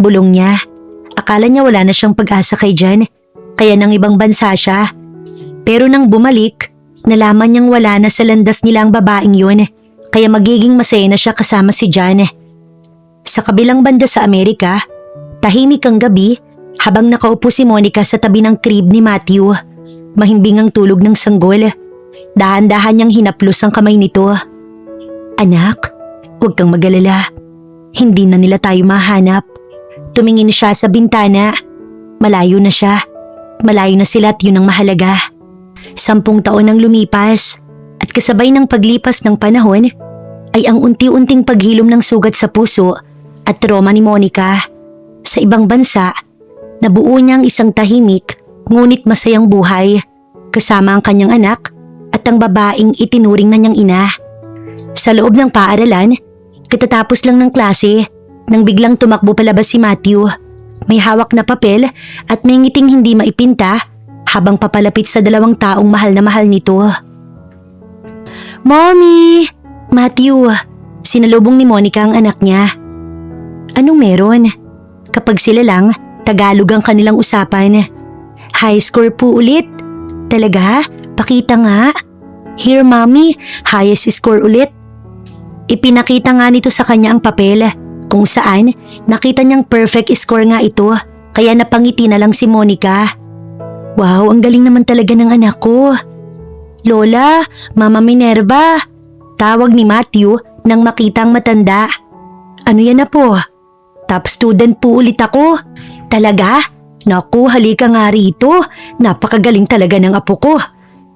Bulong niya. Akala niya wala na siyang pag-asa kay John, kaya nang ibang bansa siya. Pero nang bumalik, nalaman niyang wala na sa landas nila ang babaeng yun, kaya magiging masaya na siya kasama si John. Sa kabilang banda sa Amerika, tahimik ang gabi habang nakaupo si Monica sa tabi ng crib ni Matthew. Mahimbing ang tulog ng sanggol. Dahan-dahan niyang hinaplos ang kamay nito. Anak, huwag kang mag-alala. Hindi na nila tayo mahanap. Tumingin siya sa bintana. Malayo na siya. Malayo na sila at yun ang mahalaga. 10 taon ang lumipas at kasabay ng paglipas ng panahon ay ang unti-unting paghilom ng sugat sa puso at trauma ni Monica. Sa ibang bansa, nabuo niya ang isang tahimik ngunit masayang buhay kasama ang kanyang anak at ang babaeng itinuring na niyang ina. Sa loob ng paaralan, katatapos lang ng klase nang biglang tumakbo palabas si Matthew. May hawak na papel at may ngiting hindi maipinta habang papalapit sa 2 taong mahal na mahal nito. Mommy! Matthew, sinalubong ni Monica ang anak niya. Anong meron? Kapag sila lang, Tagalog ang kanilang usapan. High score po ulit. Talaga? Pakita nga. Here mommy, highest score ulit. Ipinakita nga nito sa kanya ang papel kung saan nakita niyang perfect score nga ito, kaya napangiti na lang si Monica. Wow, ang galing naman talaga ng anak ko. Lola, Mama Minerva, tawag ni Matthew nang makita ang matanda. Ano yan na po? Top student po ulit ako. Talaga? Naku, halika nga rito. Napakagaling talaga ng apo ko.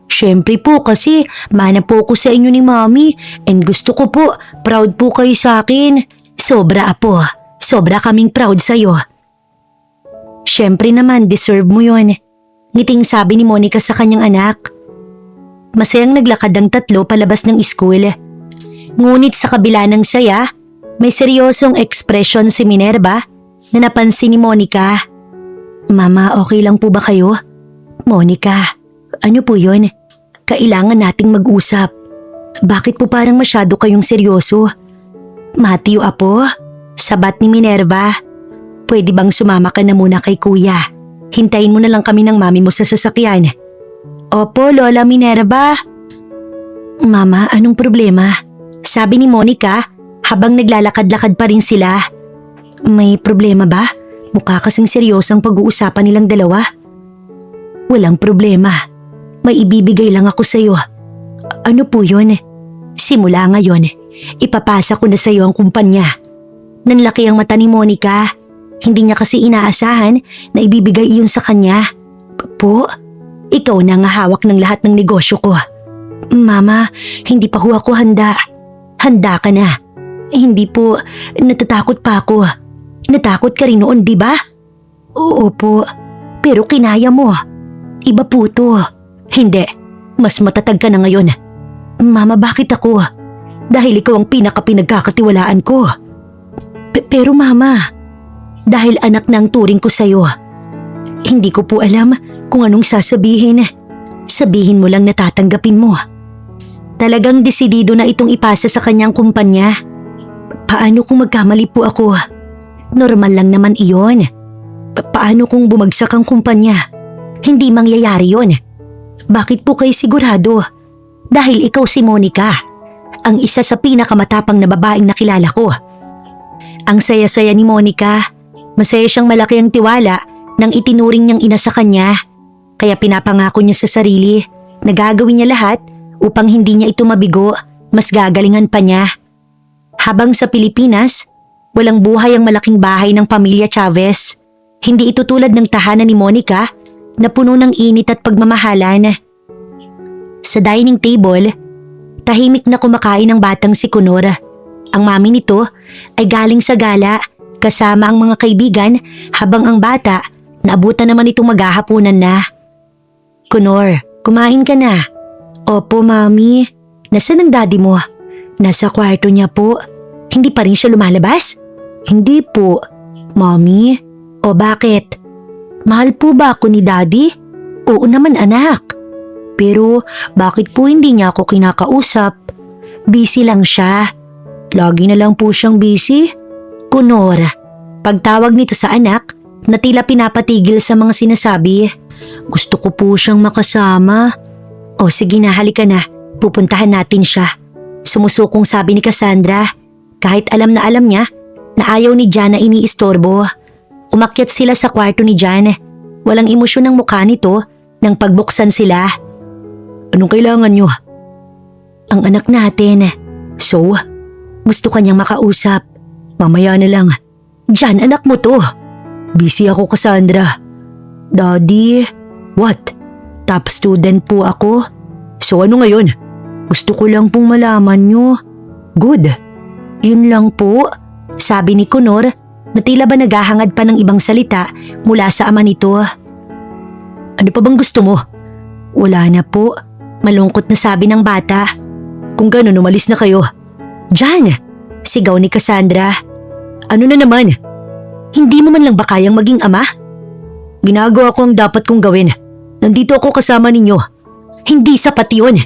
Siyempre po kasi mana po ko sa inyo ni Mami and gusto ko po, proud po kayo sa akin. Sobra apo, sobra kaming proud sa'yo. Siyempre naman, deserve mo yun. Ngiting sabi ni Monica sa kanyang anak. Masayang naglakad ang tatlo palabas ng school. Ngunit sa kabila ng saya, May seryosong ekspresyon si Minerva na napansin ni Monica. Mama, okay lang po ba kayo? Monica, ano po yun? Kailangan nating mag-usap. Bakit po parang masyado kayong seryoso? Matthew, apo, sabat ni Minerva. Pwede bang sumama ka na muna kay kuya? Hintayin mo na lang kami ng mami mo sa sasakyan. Opo, Lola Minerva. Mama, anong problema? Sabi ni Monica habang naglalakad-lakad pa rin sila. May problema ba? Mukha kasing seryosang pag-uusapan nilang dalawa. Walang problema. May ibibigay lang ako sa'yo. Ano po yun? Simula ngayon, ipapasa ko na sa'yo ang kumpanya. Nanlaki ang mata ni Monica. Hindi niya kasi inaasahan na ibibigay iyon sa kanya. Po, ikaw na nga hawak ng lahat ng negosyo ko. Mama, hindi pa ho ako handa. Handa ka na. Hindi po, natatakot pa ako. Natakot ka rin noon, di ba? Oo po, pero kinaya mo. Iba po to. Hindi, mas matatag ka na ngayon. Mama, bakit ako? Dahil ikaw ang pinaka-pinagkakatiwalaan ko. Pero mama, dahil anak na ang turing ko sa'yo. Hindi ko po alam kung anong sasabihin. Sabihin mo lang na tatanggapin mo. Talagang desidido na itong ipasa sa kanyang kumpanya. Paano kung magkamali po ako? Normal lang naman iyon. Paano kung bumagsak ang kumpanya? Hindi mangyayari yon. Bakit po kayo sigurado? Dahil ikaw si Monica, ang isa sa pinakamatapang na babaeng nakilala ko. Ang saya-saya ni Monica. Masaya siyang malaki ang tiwala nang itinuring niyang ina sa kanya. Kaya pinapangako niya sa sarili na gagawin niya lahat upang hindi niya ito mabigo, mas gagalingan pa niya. Habang sa Pilipinas, walang buhay ang malaking bahay ng pamilya Chavez. Hindi ito tulad ng tahanan ni Monica na puno ng init at pagmamahalan. Sa dining table, tahimik na kumakain ang batang si Connor. Ang mami nito ay galing sa gala kasama ang mga kaibigan habang ang bata naabutan naman itong maghahapunan na. Connor, kumain ka na. Opo, mami. Nasaan ang daddy mo? Nasa kwarto niya po. Hindi pa rin siya lumalabas? Hindi po. Mami? O bakit? Mahal po ba ako ni daddy? Oo naman, anak. Pero bakit po hindi niya ako kinakausap? Busy lang siya. Lagi na lang po siyang busy. Connor, pagtawag nito sa anak na tila pinapatigil sa mga sinasabi. Gusto ko po siyang makasama. O sige na, halika na. Pupuntahan natin siya. Sumusukong sabi ni Cassandra. Kahit alam na niya na ayaw ni Jan na iniistorbo. Umakyat sila sa kwarto ni Jan. Walang emosyon ang mukha nito nang pagbuksan sila. Anong kailangan niyo? Ang anak natin. So, gusto kanyang makausap. Mamaya na lang. Jan, anak mo to. Busy ako, Cassandra. Daddy, what? Top student po ako. So ano ngayon? Gusto ko lang pong malaman nyo. Good. Yun lang po, sabi ni Connor na tila ba naghahangad pa ng ibang salita mula sa ama nito. Ano pa bang gusto mo? Wala na po, malungkot na sabi ng bata. Kung gano'n, umalis na kayo. Jan! Sigaw ni Cassandra. Ano na naman? Hindi mo man lang ba kayang maging ama? Ginagawa ko ang dapat kong gawin. Nandito ako kasama ninyo. Hindi sapat yun.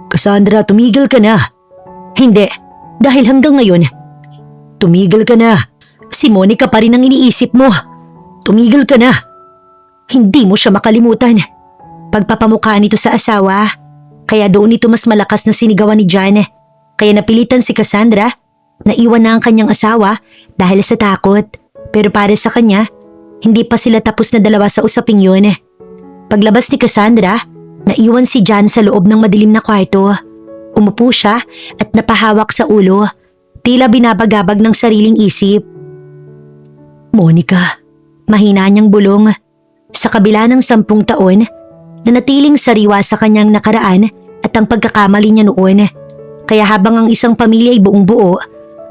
Cassandra, tumigil ka na. Hindi, dahil hanggang ngayon. Tumigil ka na. Si Monica pa rin ang iniisip mo. Tumigil ka na. Hindi mo siya makalimutan. Pagpapamukha nito sa asawa, kaya doon ito mas malakas na sinigawan ni Jan. Kaya napilitan si Cassandra na iwan na ang kanyang asawa dahil sa takot. Pero para sa kanya, hindi pa sila tapos na dalawa sa usaping yun. Paglabas ni Cassandra, naiwan si Jan sa loob ng madilim na kwarto. Umupo siya at napahawak sa ulo, tila binabagabag ng sariling isip. Monica, mahina niyang bulong. Sa kabila ng 10 taon, nanatiling sariwa sa kanyang nakaraan at ang pagkakamali niya noon. Kaya habang ang isang pamilya ay buong buo,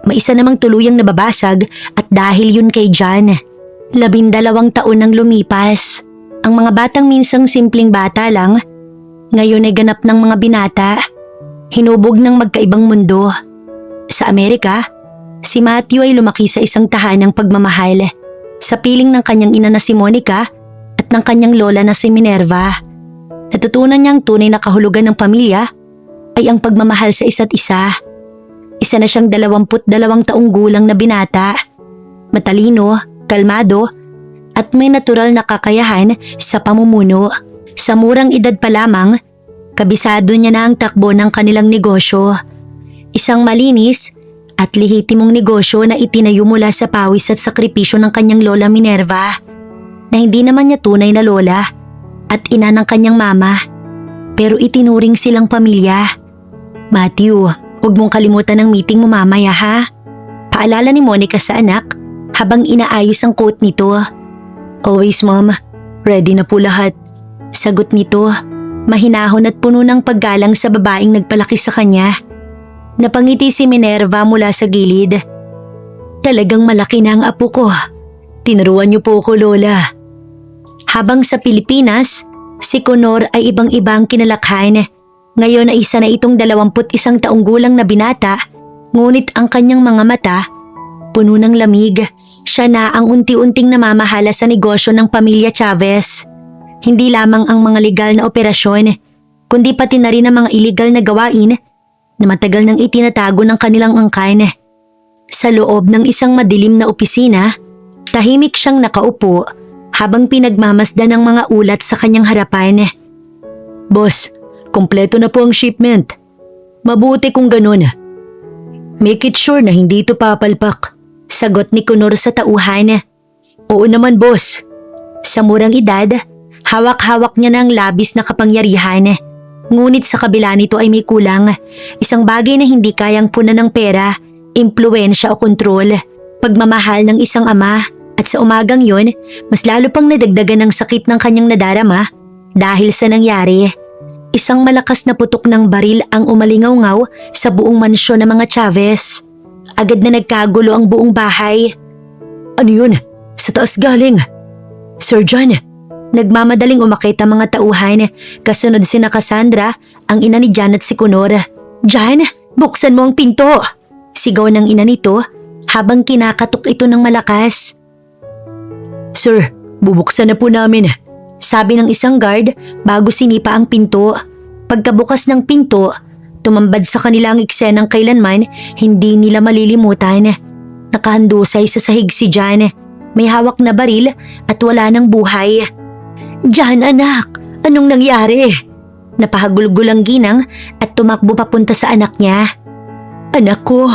may isa namang tuluyang nababasag at dahil yun kay Jan. 12 taon nang lumipas. Ang mga batang minsang simpleng bata lang, ngayon ay ganap ng mga binata, hinubog ng magkaibang mundo. Sa Amerika, Si Matthew ay lumaki sa isang tahanang pagmamahal sa piling ng kanyang ina na si Monica at ng kanyang lola na si Minerva. Natutunan niyang tunay na kahulugan ng pamilya ay ang pagmamahal sa isa't isa. Isa na siyang 22 taong gulang na binata. Matalino, kalmado, at may natural na kakayahan sa pamumuno. Sa murang edad pa lamang, kabisado niya na ang takbo ng kanilang negosyo. Isang malinis at lehitimong negosyo na itinayo mula sa pawis at sakripisyo ng kanyang lola Minerva, na hindi naman niya tunay na lola at ina ng kanyang mama, pero itinuring silang pamilya. Matthew, huwag mong kalimutan ang meeting mo mamaya ha? Paalala ni Monica sa anak habang inaayos ang coat nito. Always mom, ready na po lahat. Sagot nito, mahinahon at puno ng paggalang sa babaeng nagpalaki sa kanya. Napangiti si Minerva mula sa gilid. Talagang malaki na ang apo ko. Tinuruan niyo po ko, Lola. Habang sa Pilipinas, si Connor ay ibang-ibang kinalakhan. Ngayon ay isa na itong 21 taong gulang na binata, ngunit ang kanyang mga mata, puno ng lamig. Siya na ang unti-unting namamahala sa negosyo ng pamilya Chavez. Hindi lamang ang mga legal na operasyon, kundi pati na rin ang mga illegal na gawain na matagal nang itinatago ng kanilang angkan. Sa loob ng isang madilim na opisina, tahimik siyang nakaupo habang pinagmamasdan ng mga ulat sa kanyang harapan. Boss, kumpleto na po ang shipment. Mabuti kung ganun. Make it sure na hindi ito papalpak. Sagot ni Connor sa tauhan. Oo naman boss. Sa murang edad, hawak-hawak niya ng labis na kapangyarihan. Ngunit sa kabila nito ay may kulang. Isang bagay na hindi kayang punan ng pera, impluwensya o kontrol. Pagmamahal ng isang ama. At sa umagang yon, mas lalo pang nadagdagan ng sakit ng kanyang nadarama dahil sa nangyari. Isang malakas na putok ng baril ang umalingaw-ngaw sa buong mansyon ng mga Chavez. Agad na nagkagulo ang buong bahay. Ano yun? Sa taas galing. Sir John, nagmamadaling umakit ang mga tauhan. Kasunod sina Cassandra, ang ina ni John at si Connor. John, buksan mo ang pinto! Sigaw ng ina nito habang kinakatok ito ng malakas. Sir, bubuksan na po namin. Sabi ng isang guard bago sinipa ang pinto. Pagkabukas ng pinto, tumambad sa kanila ang eksenang kailanman hindi nila malilimutan. Nakahandusay sa sahig si John. May hawak na baril at wala ng buhay. John anak, anong nangyari? Napahagulgul ang ginang at tumakbo papunta sa anak niya. Anak ko,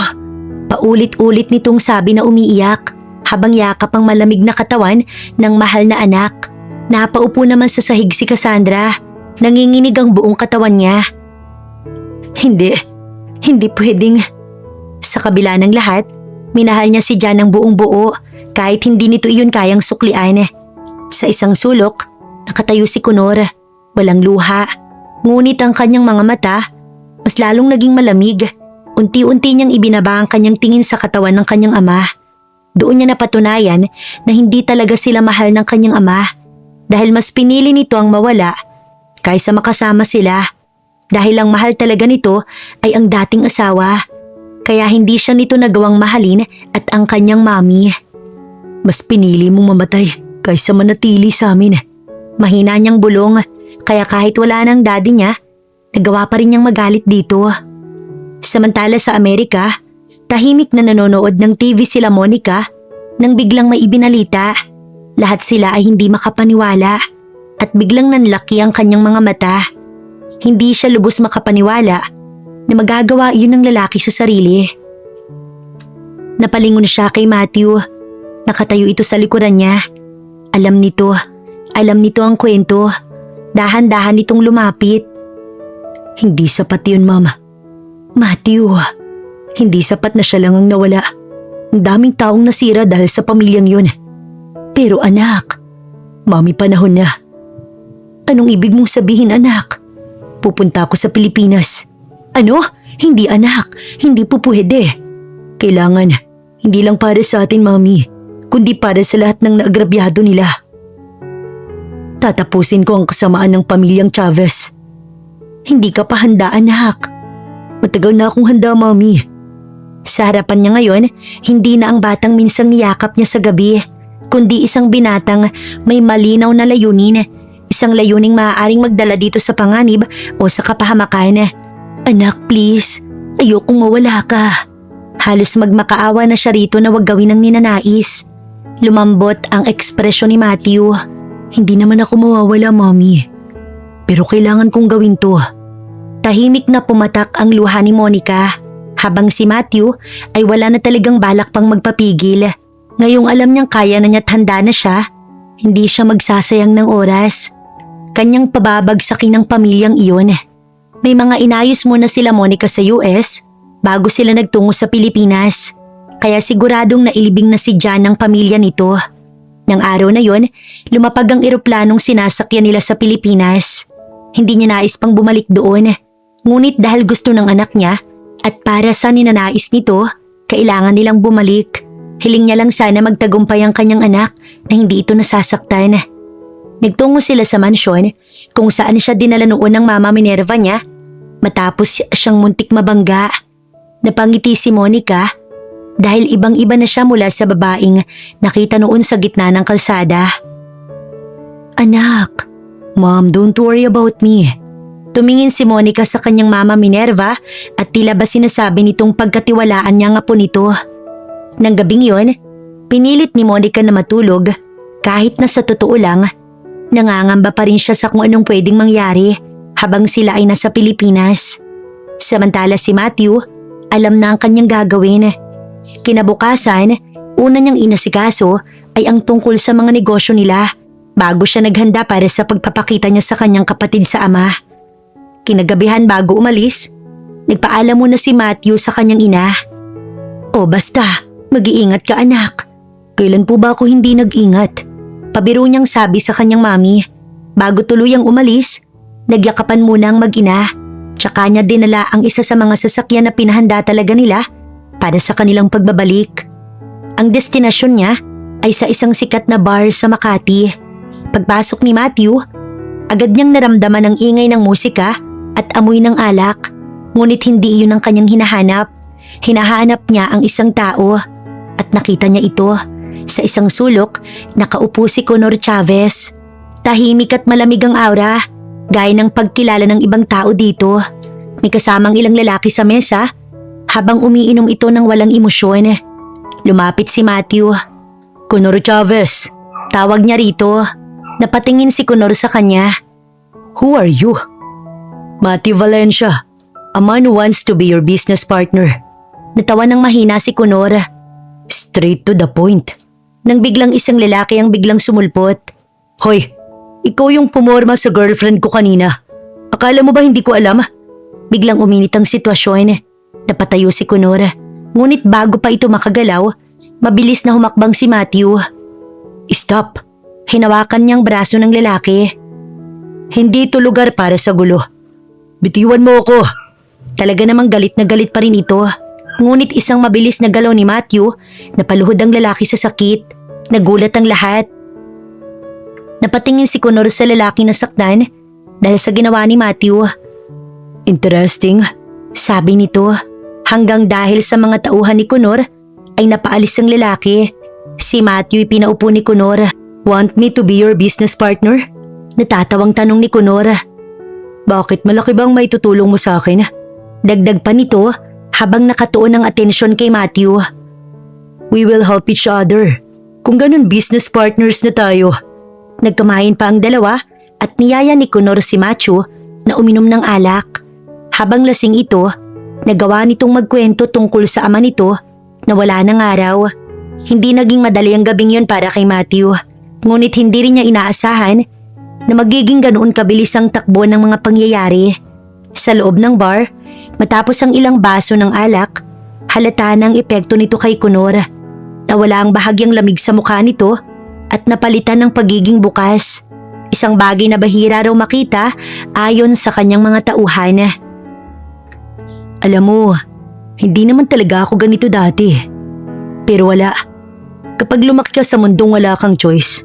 paulit-ulit nitong sabi na umiiyak habang yakap ang malamig na katawan ng mahal na anak. Napaupo naman sa sahig si Cassandra. Nanginginig ang buong katawan niya. Hindi pwedeng. Sa kabila ng lahat, minahal niya si John ng buong buo kahit hindi nito iyon kayang suklian. Sa isang sulok, nakatayo si Connor. Walang luha. Ngunit ang kanyang mga mata, mas lalong naging malamig. Unti-unti niyang ibinaba ang kanyang tingin sa katawan ng kanyang ama. Doon niya napatunayan na hindi talaga sila mahal ng kanyang ama dahil mas pinili nito ang mawala kaysa makasama sila dahil ang mahal talaga nito ay ang dating asawa. Kaya hindi siya nito nagawang mahalin at ang kanyang mami. Mas pinili mong mamatay kaysa manatili sa amin. Mahina niyang bulong kaya kahit wala ng daddy niya, nagawa pa rin niyang magalit dito. Samantala sa Amerika, tahimik na nanonood ng TV sila Monica nang biglang may ibinalita. Lahat sila ay hindi makapaniwala at biglang nanlaki ang kanyang mga mata. Hindi siya lubos makapaniwala na magagawa iyon ng lalaki sa sarili. Napalingon siya kay Matthew. Nakatayo ito sa likuran niya. Alam nito ang kwento. Dahan-dahan itong lumapit. Hindi sapat yun, Mama. Matthew, hindi sapat na siya lang ang nawala. Ang daming taong nasira dahil sa pamilyang yun. Pero anak, Mami panahon na. Anong ibig mong sabihin anak? Pupunta ako sa Pilipinas. Ano? Hindi anak, hindi po pwede. Kailangan, hindi lang para sa atin Mami, kundi para sa lahat ng naagrabyado nila. Tatapusin ko ang kasamaan ng pamilyang Chavez. Hindi ka pa handa anak. Matagal na akong handa, Mami. Sa harapan niya ngayon, hindi na ang batang minsang niyakap niya sa gabi, kundi isang binatang may malinaw na layunin. Isang layuning maaaring magdala dito sa panganib o sa kapahamakan. Anak, please. Ayokong mawala ka. Halos magmakaawa na siya rito na wag gawin ang ninanais. Lumambot ang ekspresyon ni Matthew. Hindi naman ako mawawala, Mommy. Pero kailangan kong gawin to. Tahimik na pumatak ang luha ni Monica, habang si Matthew ay wala na talagang balak pang magpapigil. Ngayong alam niyang kaya na niya't handa na siya, hindi siya magsasayang ng oras. Kanyang pababagsakin ng pamilyang iyon. May mga inayos muna sila Monica sa US bago sila nagtungo sa Pilipinas. Kaya siguradong nailibing na si John ng pamilya nito. Nang araw na yon, lumapag ang eroplanong sinasakyan nila sa Pilipinas. Hindi niya nais pang bumalik doon. Ngunit dahil gusto ng anak niya at para sa ninanais nito, kailangan nilang bumalik. Hiling niya lang sana magtagumpay ang kanyang anak na hindi ito nasasaktan. Nagtungo sila sa mansyon kung saan siya dinala noon ng Mama Minerva niya matapos siyang muntik mabangga. Napangiti si Monica dahil ibang-iba na siya mula sa babaeng nakita noon sa gitna ng kalsada. Anak, Mom, don't worry about me. Tumingin si Monica sa kanyang Mama Minerva at tila ba sinasabi nitong pagkatiwalaan niya nga po nito. Nang gabing yon, pinilit ni Monica na matulog kahit na sa totoo lang, nangangamba pa rin siya sa kung anong pwedeng mangyari habang sila ay nasa Pilipinas. Samantala si Matthew, alam na ang kanyang gagawin. Kinabukasan, una niyang inasikaso ay ang tungkol sa mga negosyo nila bago siya naghanda para sa pagpapakita niya sa kanyang kapatid sa ama. Kinagabihan bago umalis, nagpaalam muna si Matthew sa kanyang ina. O basta, mag-iingat ka anak. Kailan po ba ako hindi nag-ingat? Pabiro niyang sabi sa kanyang mami. Bago tuluyang umalis, nagyakapan muna ang mag-ina. Tsaka niya dinala ang isa sa mga sasakyan na pinahanda talaga nila para sa kanilang pagbabalik. Ang destinasyon niya ay sa isang sikat na bar sa Makati. Pagpasok ni Matthew, agad niyang naramdaman ang ingay ng musika at amoy ng alak. Ngunit hindi iyon ang kanyang hinahanap. Hinahanap niya ang isang tao at nakita niya ito. Sa isang sulok, nakaupo si Conor Chavez. Tahimik at malamig ang aura, gaya ng pagkilala ng ibang tao dito. May kasamang ilang lalaki sa mesa habang umiinom ito ng walang emosyon. Lumapit si Matthew. Conor Chavez, tawag niya rito. Napatingin si Conor sa kanya. Who are you? Matthew Valencia, a man who wants to be your business partner. Natawa ng mahina si Conor. Straight to the point. Nang biglang isang lalaki ang biglang sumulpot. Hoy, ikaw yung pumorma sa girlfriend ko kanina. Akala mo ba hindi ko alam? Biglang uminit ang sitwasyon. Napatayo si Conor. Ngunit bago pa ito makagalaw, mabilis na humakbang si Matthew. Stop. Hinawakan niyang braso ng lalaki. Hindi ito lugar para sa gulo. Bitiwan mo ako. Talaga namang galit na galit pa rin ito. Ngunit isang mabilis na galaw ni Matthew, napaluhod ang lalaki sa sakit. Nagulat ang lahat. Napatingin si Conor sa lalaki na saktan dahil sa ginawa ni Matthew. Interesting, sabi nito. Hanggang dahil sa mga tauhan ni Conor ay napaalis ang lalaki. Si Matthew pinaupo ni Conor. Want me to be your business partner? Natatawang tanong ni Conor. Bakit malaki bang may tutulong mo sa akin? Dagdag pa nito habang nakatuon ang atensyon kay Matthew. We will help each other. Kung ganun business partners na tayo. Nagkamayin pa ang dalawa at niyaya ni Conor si Matthew na uminom ng alak. Habang lasing ito, nagawa nitong magkwento tungkol sa ama nito na wala ng araw. Hindi naging madali ang gabing yon para kay Matthew. Ngunit hindi rin niya inaasahan na magiging ganoon kabilis ang takbo ng mga pangyayari. Sa loob ng bar, matapos ang ilang baso ng alak, halata ng epekto nito kay Conor. Nawala ang bahagyang lamig sa mukha nito at napalitan ng pagiging bukas. Isang bagay na bahira raw makita ayon sa kanyang mga tauhan. Alam mo, hindi naman talaga ako ganito dati. Pero wala. Kapag lumaki ka sa mundong wala kang choice,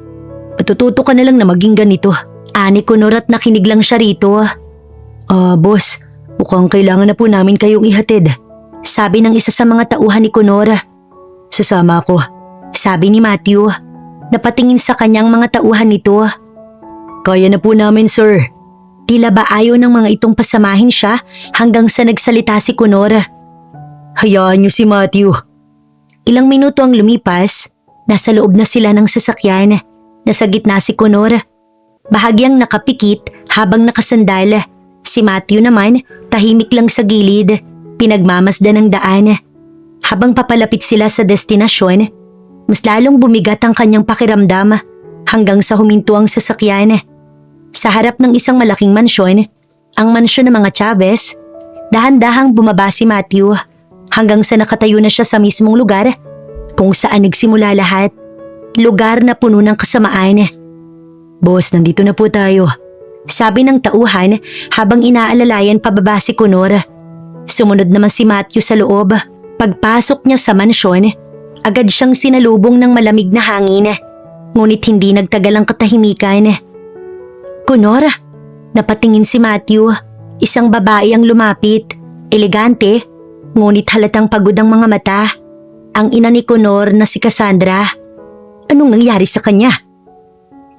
matututo ka na lang na maging ganito. Ani Conor at nakinig lang siya rito. Boss, mukhang kailangan na po namin kayong ihatid. Sabi ng isa sa mga tauhan ni Connor. Sasama ako, sabi ni Matthew. Napatingin sa kanyang mga tauhan nito. Kaya na po namin, sir. Tila ba ayaw ng mga itong pasamahin siya hanggang sa nagsalita si Connor. Hayaan niyo si Matthew. Ilang minuto ang lumipas, nasa loob na sila ng sasakyan. Nasa gitna si Connor. Bahagyang nakapikit habang nakasandal. Si Matthew naman, tahimik lang sa gilid, pinagmamasdan ng daan. Habang papalapit sila sa destinasyon, mas lalong bumigat ang kanyang pakiramdam hanggang sa huminto ang sasakyan. Sa harap ng isang malaking mansyon, ang mansyon ng mga Chavez, dahan-dahang bumaba si Matthew hanggang sa nakatayo na siya sa mismong lugar kung saan nagsimula lahat. Lugar na puno ng kasamaan. Boss, nandito na po tayo, sabi ng tauhan habang inaalalayan pababa si Connor. Sumunod naman si Matthew sa loob. Pagpasok niya sa mansyon, agad siyang sinalubong ng malamig na hangin. Ngunit hindi nagtagal ang katahimikan. Connor, napatingin si Matthew. Isang babae ang lumapit. Elegante, ngunit halatang pagod ang mga mata. Ang ina ni Connor na si Cassandra. Anong nangyari sa kanya?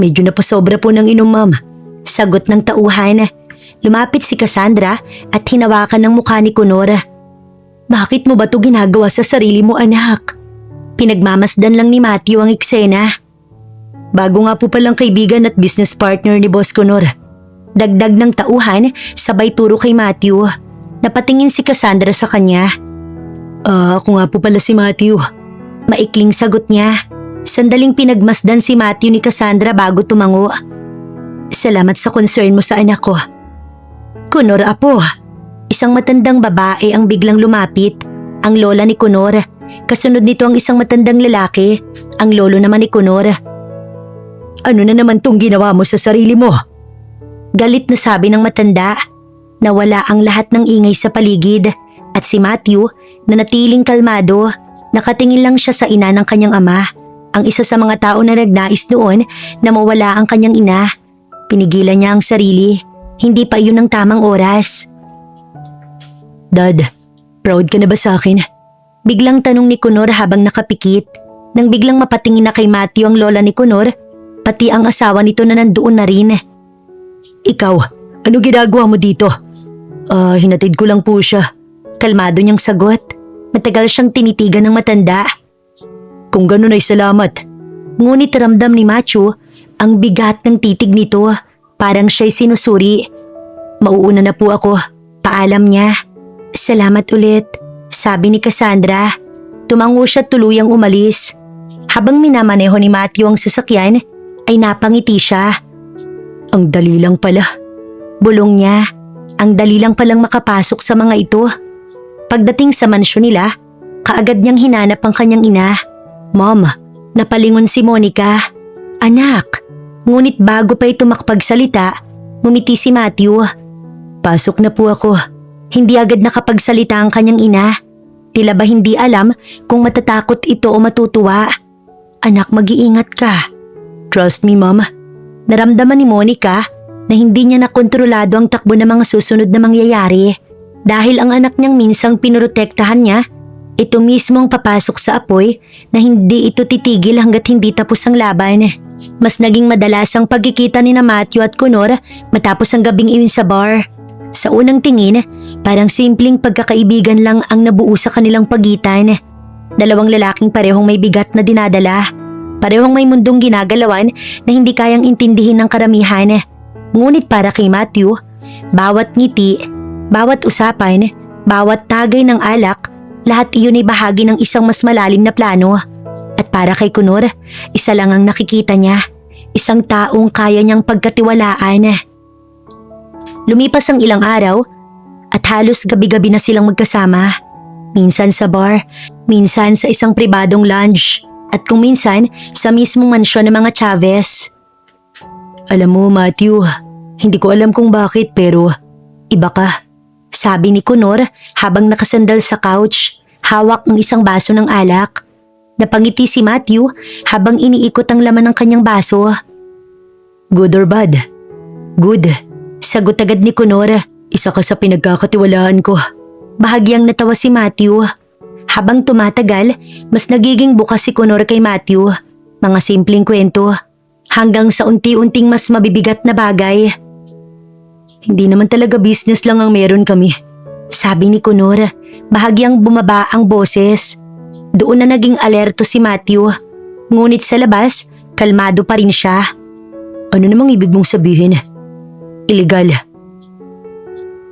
Medyo napasobra po ng inom, ma'am, sagot ng tauhan. Lumapit si Cassandra at hinawakan ng mukha ni Connor. Bakit mo ba ito ginagawa sa sarili mo, anak? Pinagmamasdan lang ni Matthew ang eksena. Bago nga po palang kaibigan at business partner ni Boss Connor. Dagdag ng tauhan, sabay turo kay Matthew. Napatingin si Cassandra sa kanya. Ako nga po pala si Matthew. Maikling sagot niya. Sandaling pinagmasdan si Matthew ni Cassandra bago tumango. Salamat sa concern mo sa anak ko. Connor, apo. Isang matandang babae ang biglang lumapit. Ang lola ni Connor. Kasunod nito ang isang matandang lalaki. Ang lolo naman ni Connor. Ano na naman tong ginawa mo sa sarili mo? Galit na sabi ng matanda. Nawala ang lahat ng ingay sa paligid at si Matthew na natiling kalmado, nakatingin lang siya sa ina ng kanyang ama, ang isa sa mga tao na nagnais noon na mawala ang kanyang ina. Pinigilan niya ang sarili, hindi pa iyon ang tamang oras. Dad, proud ka na ba sa akin? Biglang tanong ni Connor habang nakapikit, nang biglang mapatingin na kay Matthew ang lola ni Connor, pati ang asawa nito na nandoon na rin. Ikaw, ano ginagawa mo dito? Hinatid ko lang po siya. Kalmado niyang sagot. Matagal siyang tinitigan ng matanda. Kung ganun ay salamat. Ngunit ramdam ni Matthew ang bigat ng titig nito. Parang siya'y sinusuri. Mauuna na po ako. Paalam niya. Salamat ulit, sabi ni Cassandra. Tumango siya tuluyang umalis. Habang minamaneho ni Matthew ang sasakyan, ay napangiti siya. Ang dali lang pala. Bulong niya. Ang dali lang palang makapasok sa mga ito. Pagdating sa mansyon nila, kaagad niyang hinanap ang kanyang ina. Mom, napalingon si Monica. Anak, ngunit bago pa ito makapagsalita, ngumiti si Matthew. Pasok na po ako. Hindi agad nakapagsalita ang kanyang ina. Tila ba hindi alam kung matatakot ito o matutuwa. Anak, mag-iingat ka. Trust me, Mom. Naramdaman ni Monica na hindi niya nakontrolado ang takbo ng mga susunod na mangyayari. Dahil ang anak niyang minsang pinoprotektahan niya, ito mismo ang papasok sa apoy na hindi ito titigil hanggat hindi tapos ang laban. Mas naging madalas ang pagkikita ni na Matthew at Connor matapos ang gabing iyon sa bar. Sa unang tingin, parang simpleng pagkakaibigan lang ang nabuo sa kanilang pagitan. Dalawang lalaking parehong may bigat na dinadala. Parehong may mundong ginagalawan na hindi kayang intindihin ng karamihan. Ngunit para kay Matthew, bawat ngiti, bawat usapan, bawat tagay ng alak, lahat iyon ay bahagi ng isang mas malalim na plano. At para kay Connor, isa lang ang nakikita niya, isang taong kaya niyang pagkatiwalaan. Lumipas ang ilang araw at halos gabi-gabi na silang magkasama. Minsan sa bar, minsan sa isang pribadong lounge, at kung minsan sa mismong mansyon ng mga Chavez. Alam mo, Matthew, hindi ko alam kung bakit pero iba ka, sabi ni Connor habang nakasandal sa couch, hawak ng isang baso ng alak. Napangiti si Matthew habang iniikot ang laman ng kanyang baso. Good or bad? Good, sagot agad ni Connor. Isa ka sa pinagkakatiwalaan ko. Bahagyang natawa si Matthew. Habang tumatagal, mas nagiging bukas si Connor kay Matthew. Mga simpleng kwento, hanggang sa unti-unting mas mabibigat na bagay. Hindi naman talaga business lang ang meron kami, sabi ni Connor. Bahagyang bumaba ang boses. Doon na naging alerto si Matthew. Ngunit sa labas, kalmado pa rin siya. Ano namang ibig mong sabihin? Illegal.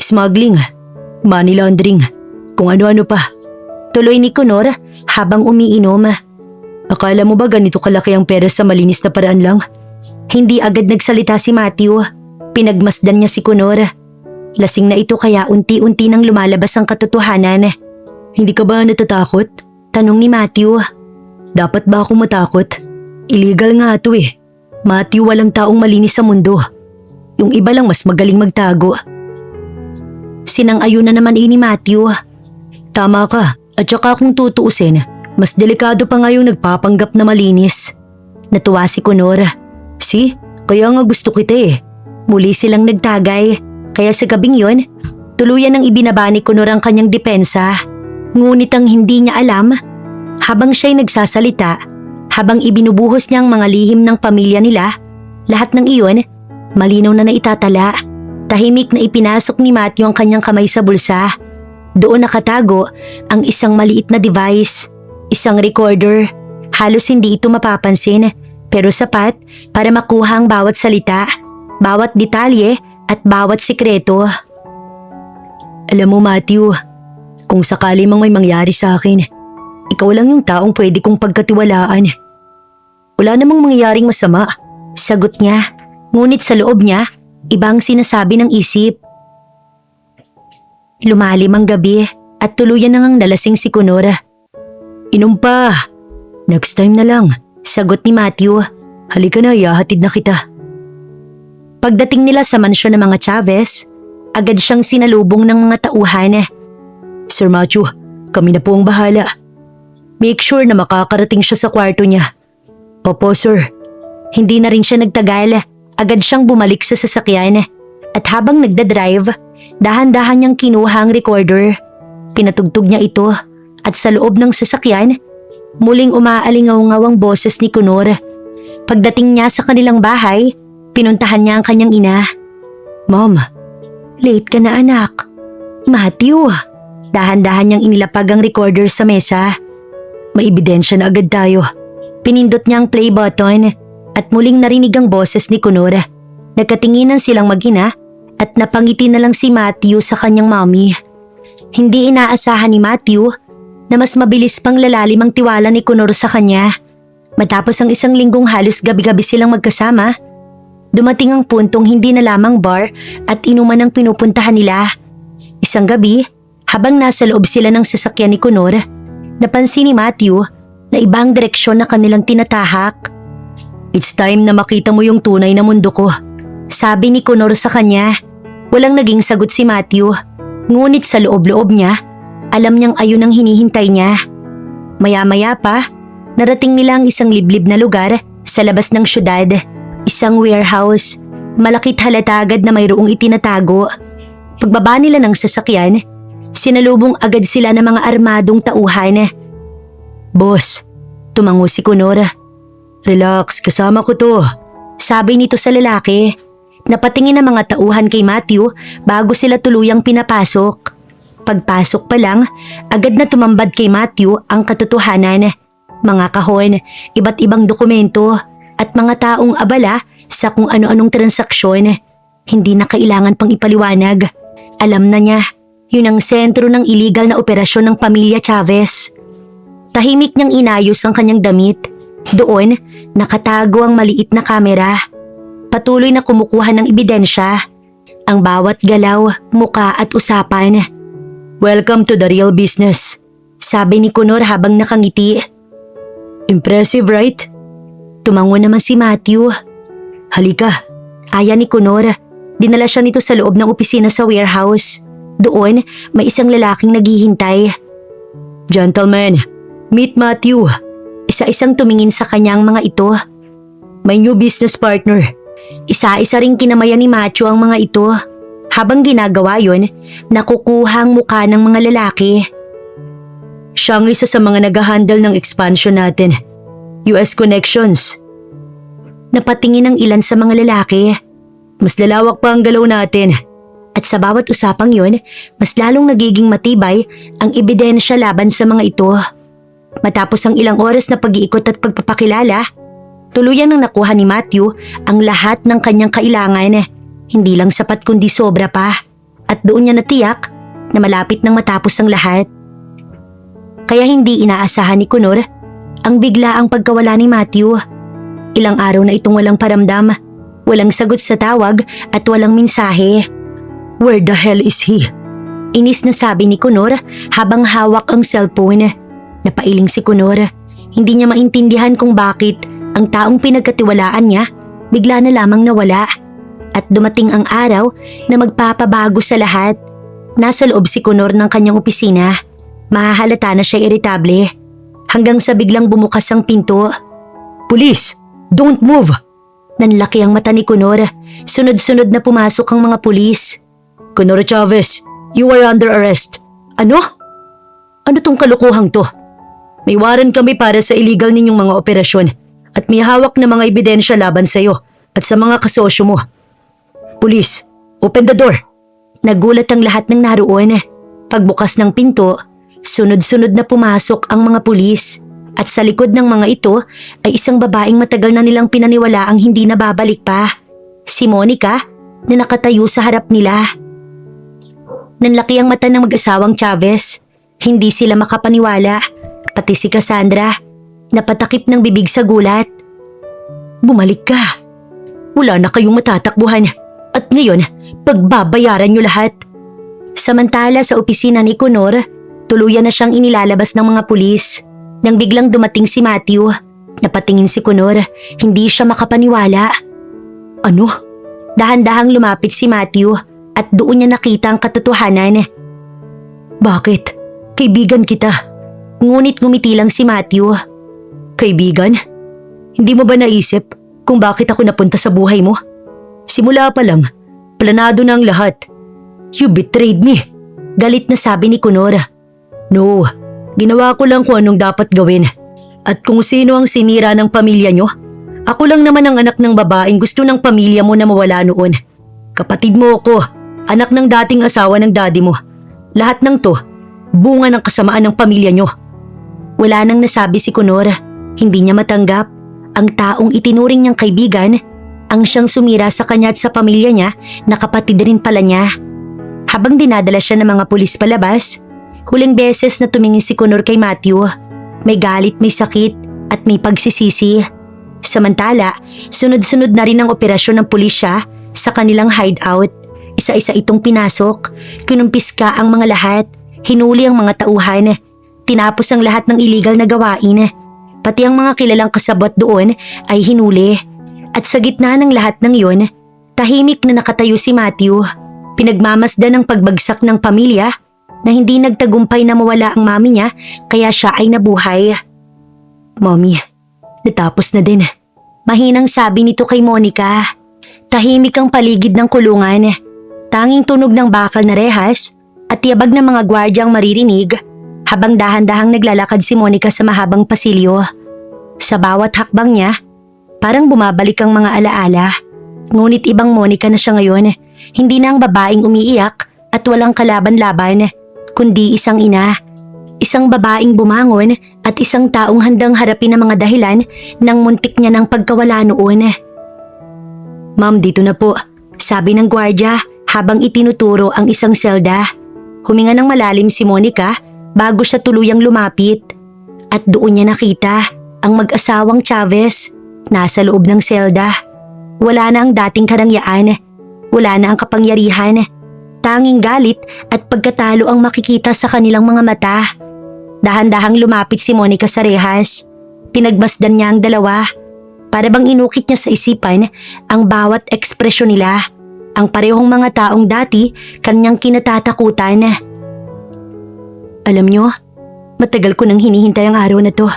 Smuggling, money laundering, kung ano-ano pa. Tuloy ni Connor habang umiinom. Akala mo ba ganito kalaki ang pera sa malinis na paraan lang? Hindi agad nagsalita si Matthew. Pinagmasdan niya si Connor. Lasing na ito kaya unti-unti nang lumalabas ang katotohanan. Hindi ka ba natatakot? Tanong ni Matthew. Dapat ba akong matakot? Illegal nga ito eh. Matthew, walang taong malinis sa mundo. Yung iba lang mas magaling magtago. Sinang-ayon na naman ni Matthew. Tama ka. At saka kung tutuusin, mas delikado pa nga yung nagpapanggap na malinis. Natuwa si Connor. See? Kaya nga gusto kita eh. Muli silang nagtagay. Kaya sa gabing yon, tuluyan ang ibinaba ni Connor ang kanyang depensa. Ngunit ang hindi niya alam, habang siya'y nagsasalita, habang ibinubuhos niya ang mga lihim ng pamilya nila, lahat ng iyon, malinaw na naitatala. Tahimik na ipinasok ni Matthew ang kanyang kamay sa bulsa. Doon nakatago ang isang maliit na device, isang recorder. Halos hindi ito mapapansin, pero sapat para makuha ang bawat salita, bawat detalye at bawat sikreto. Alam mo Matthew, kung sakali mang may mangyari sa akin, ikaw lang yung taong pwede kong pagkatiwalaan. Wala namang mangyayaring masama, sagot niya. Ngunit sa loob niya, ibang sinasabi ng isip. Lumalim ang gabi at tuluyan nang nalasing si Connor. Inom pa. Next time na lang, sagot ni Matthew. Halika na, ihahatid na kita. Pagdating nila sa mansyon ng mga Chavez, agad siyang sinalubong ng mga tauhan. Sir Matthew, kami na po ang bahala. Make sure na makakarating siya sa kwarto niya. Opo, sir. Hindi na rin siya nagtagal. Agad siyang bumalik sa sasakyan. At habang nagdadrive, dahan-dahan niyang kinuha ang recorder. Pinatugtog niya ito at sa loob ng sasakyan, muling umaalingaw-ngaw ang boses ni Connor. Pagdating niya sa kanilang bahay, pinuntahan niya ang kanyang ina. Mom, late ka na anak. Matthew, dahan-dahan niyang inilapag ang recorder sa mesa. May ebidensya na agad tayo. Pinindot niya ang play button at muling narinig ang boses ni Connor. Nagkatinginan silang mag-ina at napangiti na lang si Matthew sa kanyang mommy. Hindi inaasahan ni Matthew na mas mabilis pang lalalim ang tiwala ni Connor sa kanya. Matapos ang isang linggong halos gabi-gabi silang magkasama, dumating ang puntong hindi na lamang bar at inuman ang pinupuntahan nila. Isang gabi, habang nasa loob sila ng sasakyan ni Connor, napansin ni Matthew na ibang direksyon na kanilang tinatahak. It's time na makita mo yung tunay na mundo ko, sabi ni Connor sa kanya. Walang naging sagot si Matthew, ngunit sa loob-loob niya, alam niyang ayun ang hinihintay niya. Maya-maya pa, narating nila ang isang liblib na lugar sa labas ng syudad, isang warehouse. Malakit halata agad na mayroong itinatago. Pagbaba nila ng sasakyan, sinalubong agad sila ng mga armadong tauhan. Boss, tumango si Connor. Relax, kasama ko to, sabi nito sa lalaki. Napatingin ang mga tauhan kay Matthew bago sila tuluyang pinapasok. Pagpasok pa lang, agad na tumambad kay Matthew ang katotohanan. Mga kahon, iba't ibang dokumento at mga taong abala sa kung ano-anong transaksyon. Hindi na kailangan pang ipaliwanag. Alam na niya, yun ang sentro ng illegal na operasyon ng pamilya Chavez. Tahimik niyang inayos ang kanyang damit. Doon, nakatago ang maliit na kamera. Patuloy na kumukuha ng ebidensya, ang bawat galaw, muka at usapan. Welcome to the real business, sabi ni Connor habang nakangiti. Impressive, right? Tumango naman si Matthew. Halika, aya ni Connor. Dinala siya nito sa loob ng opisina sa warehouse. Doon, may isang lalaking naghihintay. Gentlemen, meet Matthew. Isa-isang tumingin sa kanyang mga ito. May new business partner. Isa-isa ring kinamayan ni Matthew ang mga ito. Habang ginagawa yon, nakukuha ang mukha ng mga lalaki. Siya ang isa sa mga nag-handle ng expansion natin. US Connections. Napatingin ang ilan sa mga lalaki. Mas lalawak pa ang galaw natin. At sa bawat usapang yon, mas lalong nagiging matibay ang ebidensya laban sa mga ito. Matapos ang ilang oras na pag-iikot at pagpapakilala, tuluyan nang nakuha ni Matthew ang lahat ng kanyang kailangan. Hindi lang sapat kundi sobra pa. At doon niya natiyak na malapit nang matapos ang lahat. Kaya hindi inaasahan ni Connor ang biglaang pagkawala ni Matthew. Ilang araw na itong walang paramdam, walang sagot sa tawag at walang mensahe. Where the hell is he? Inis na sabi ni Connor habang hawak ang cellphone. Napailing si Connor. Hindi niya maintindihan kung bakit ang taong pinagkatiwalaan niya bigla na lamang nawala. At dumating ang araw na magpapabago sa lahat. Nasa loob si Connor ng kanyang opisina. Mahahalata na siya iritable. Hanggang sa biglang bumukas ang pinto. Police! Don't move! Nanlaki ang mata ni Connor. Sunod-sunod na pumasok ang mga pulis. Connor Chavez, you are under arrest. Ano? Ano tong kalukuhang to? May warrant kami para sa illegal ninyong mga operasyon at may hawak na mga ebidensya laban sa iyo at sa mga kasosyo mo. Police, open the door. Nagulat ang lahat ng naroon. Pagbukas ng pinto, sunod-sunod na pumasok ang mga pulis at sa likod ng mga ito ay isang babaeng matagal na nilang pinaniwala ang hindi nababalik pa. Si Monica na nakatayo sa harap nila. Nanlaki ang mata ng mag-asawang Chavez. Hindi sila makapaniwala. Pati si Cassandra, napatakip ng bibig sa gulat. Bumalik ka. Wala na kayong matatakbuhan. At ngayon, pagbabayaran niyo lahat. Samantala sa opisina ni Connor, tuluyan na siyang inilalabas ng mga pulis. Nang biglang dumating si Matthew, napatingin si Connor, hindi siya makapaniwala. Ano? Dahan-dahang lumapit si Matthew at doon niya nakita ang katotohanan. Bakit? Kaibigan kita. Ngunit ngumiti lang si Matthew. Kaibigan? Hindi mo ba naisip kung bakit ako napunta sa buhay mo? Simula pa lang, planado na ang lahat. You betrayed me. Galit na sabi ni Connor. No, ginawa ko lang kung anong dapat gawin. At kung sino ang sinira ng pamilya nyo, ako lang naman ang anak ng babaeng gusto ng pamilya mo na mawala noon. Kapatid mo ako, anak ng dating asawa ng daddy mo. Lahat ng to, bunga ng kasamaan ng pamilya nyo. Wala nang nasabi si Connor. Hindi niya matanggap ang taong itinuring niyang kaibigan ang siyang sumira sa kanya at sa pamilya niya na kapatid rin pala niya. Habang dinadala siya ng mga pulis palabas, huling beses na tumingin si Connor kay Matthew. May galit, may sakit at may pagsisisi. Samantala, sunod-sunod na rin ang operasyon ng pulisya sa kanilang hideout. Isa-isa itong pinasok, kinumpiska ang mga lahat, hinuli ang mga tauhan, tinapos ang lahat ng illegal na gawain. Pati ang mga kilalang kasabot doon ay hinuli. At sa gitna ng lahat ng iyon, tahimik na nakatayo si Matthew. Pinagmamasdan ng pagbagsak ng pamilya na hindi nagtagumpay na mawala ang mami niya kaya siya ay nabuhay. Mommy, natapos na din. Mahinang sabi nito kay Monica. Tahimik ang paligid ng kulungan. Tanging tunog ng bakal na rehas at tiyabag ng mga gwardyang maririnig habang dahan-dahang naglalakad si Monica sa mahabang pasilyo. Sa bawat hakbang niya, parang bumabalik ang mga alaala. Ngunit ibang Monica na siya ngayon. Hindi na ang babaeng umiiyak at walang kalaban-laban, kundi isang ina. Isang babaeng bumangon at isang taong handang harapin ang mga dahilan ng muntik niya ng pagkawala noon. Ma'am, dito na po, sabi ng gwardya habang itinuturo ang isang selda. Huminga ng malalim si Monica bago siya tuluyang lumapit. At doon niya nakita ang mag-asawang Chavez nasa loob ng selda. Wala na ang dating karangyaan, wala na ang kapangyarihan. Tanging galit at pagkatalo ang makikita sa kanilang mga mata. Dahan-dahang lumapit si Monica sa rehas. Pinagmasdan niya ang dalawa. Para bang inukit niya sa isipan ang bawat ekspresyon nila. Ang parehong mga taong dati kanyang kinatatakutan. Alam niyo, matagal ko nang hinihintay ang araw na to.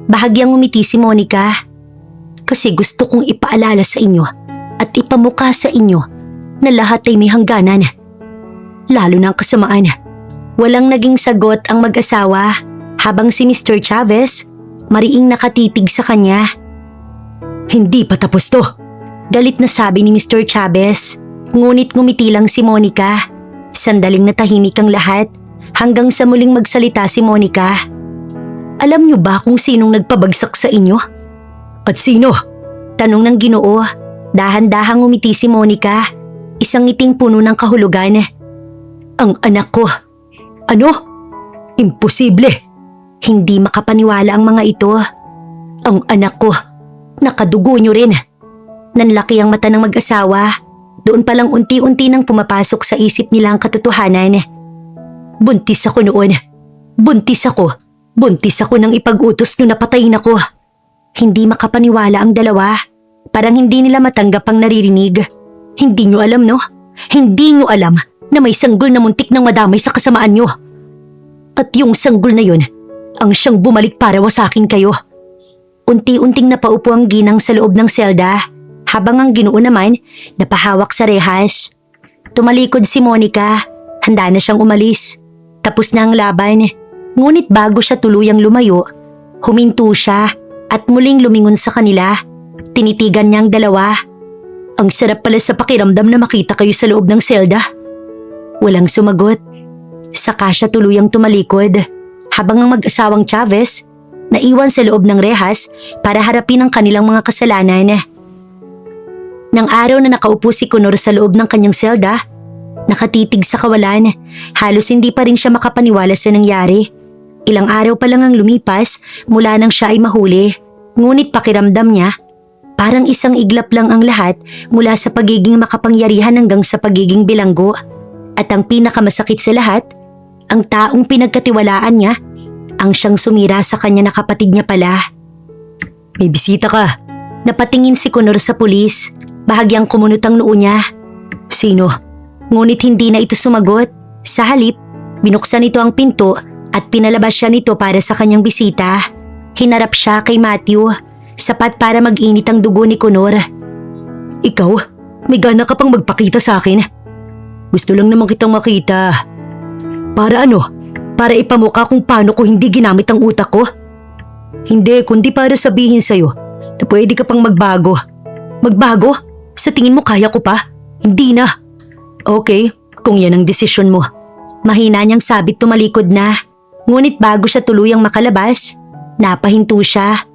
Bahagyang umiti si Monica. Kasi gusto kong ipaalala sa inyo at ipamukha sa inyo na lahat ay may hangganan. Lalo na ang kasamaan. Walang naging sagot ang mag-asawa habang si Mr. Chavez mariing nakatitig sa kanya. Hindi pa tapos to. Galit na sabi ni Mr. Chavez, ngunit ngumiti lang si Monica. Sandaling natahimik ang lahat hanggang sa muling magsalita si Monica. Alam niyo ba kung sinong nagpabagsak sa inyo? At sino? Tanong ng Ginoo. Dahan-dahang ngumiti si Monica, isang ngiting puno ng kahulugan. Ang anak ko. Ano? Imposible. Hindi makapaniwala ang mga ito. Ang anak ko. Nakadugo niyo rin. Nanlaki ang mata ng mag-asawa. Doon palang unti-unti nang pumapasok sa isip nila ang katotohanan. Buntis ako noon. Buntis ako. Buntis ako nang ipag-utos niyo na patayin ako. Hindi makapaniwala ang dalawa. Parang hindi nila matanggap ang naririnig. Hindi niyo alam, no? Hindi niyo alam na may sanggol na muntik nang madamay sa kasamaan niyo. At yung sanggol na yun, ang siyang bumalik para wasakin kayo. Unti-unting napaupo ang ginang sa loob ng selda, habang ang Ginoo naman napahawak sa rehas. Tumalikod si Monica, handa na siyang umalis. Tapos na ang laban, ngunit bago siya tuluyang lumayo, huminto siya at muling lumingon sa kanila. Tinitigan niya ang dalawa. Ang sarap pala sa pakiramdam na makita kayo sa loob ng selda. Walang sumagot. Saka siya tuluyang tumalikod, habang ang mag-asawang Chavez naiwan sa loob ng rehas para harapin ang kanilang mga kasalanan. Nang araw na nakaupo si Connor sa loob ng kanyang selda, nakatitig sa kawalan, halos hindi pa rin siya makapaniwala sa nangyari. Ilang araw pa lang ang lumipas mula nang siya ay mahuli, ngunit pakiramdam niya, parang isang iglap lang ang lahat mula sa pagiging makapangyarihan hanggang sa pagiging bilanggo. At ang pinakamasakit sa lahat, ang taong pinagkatiwalaan niya, ang siyang sumira sa kanya na kapatid niya pala. May bisita ka. Napatingin si Connor sa pulis, bahagyang kumunot ang noo niya. Sino? Ngunit hindi na ito sumagot. Sa halip, binuksan nito ang pinto at pinalabas siya nito para sa kanyang bisita. Hinarap siya kay Matthew, sapat para mag-init ang dugo ni Connor. Ikaw? May gana ka pang magpakita sa akin? Gusto lang naman kitang makita. Para ano? Para ipamukha kung paano ko hindi ginamit ang utak ko? Hindi, kundi para sabihin sa'yo na pwede ka pang magbago. Magbago? Sa tingin mo kaya ko pa? Hindi na. Okay, kung yan ang desisyon mo. Mahina niyang sabit tumalikod na. Ngunit bago siya tuluyang makalabas, napahinto siya.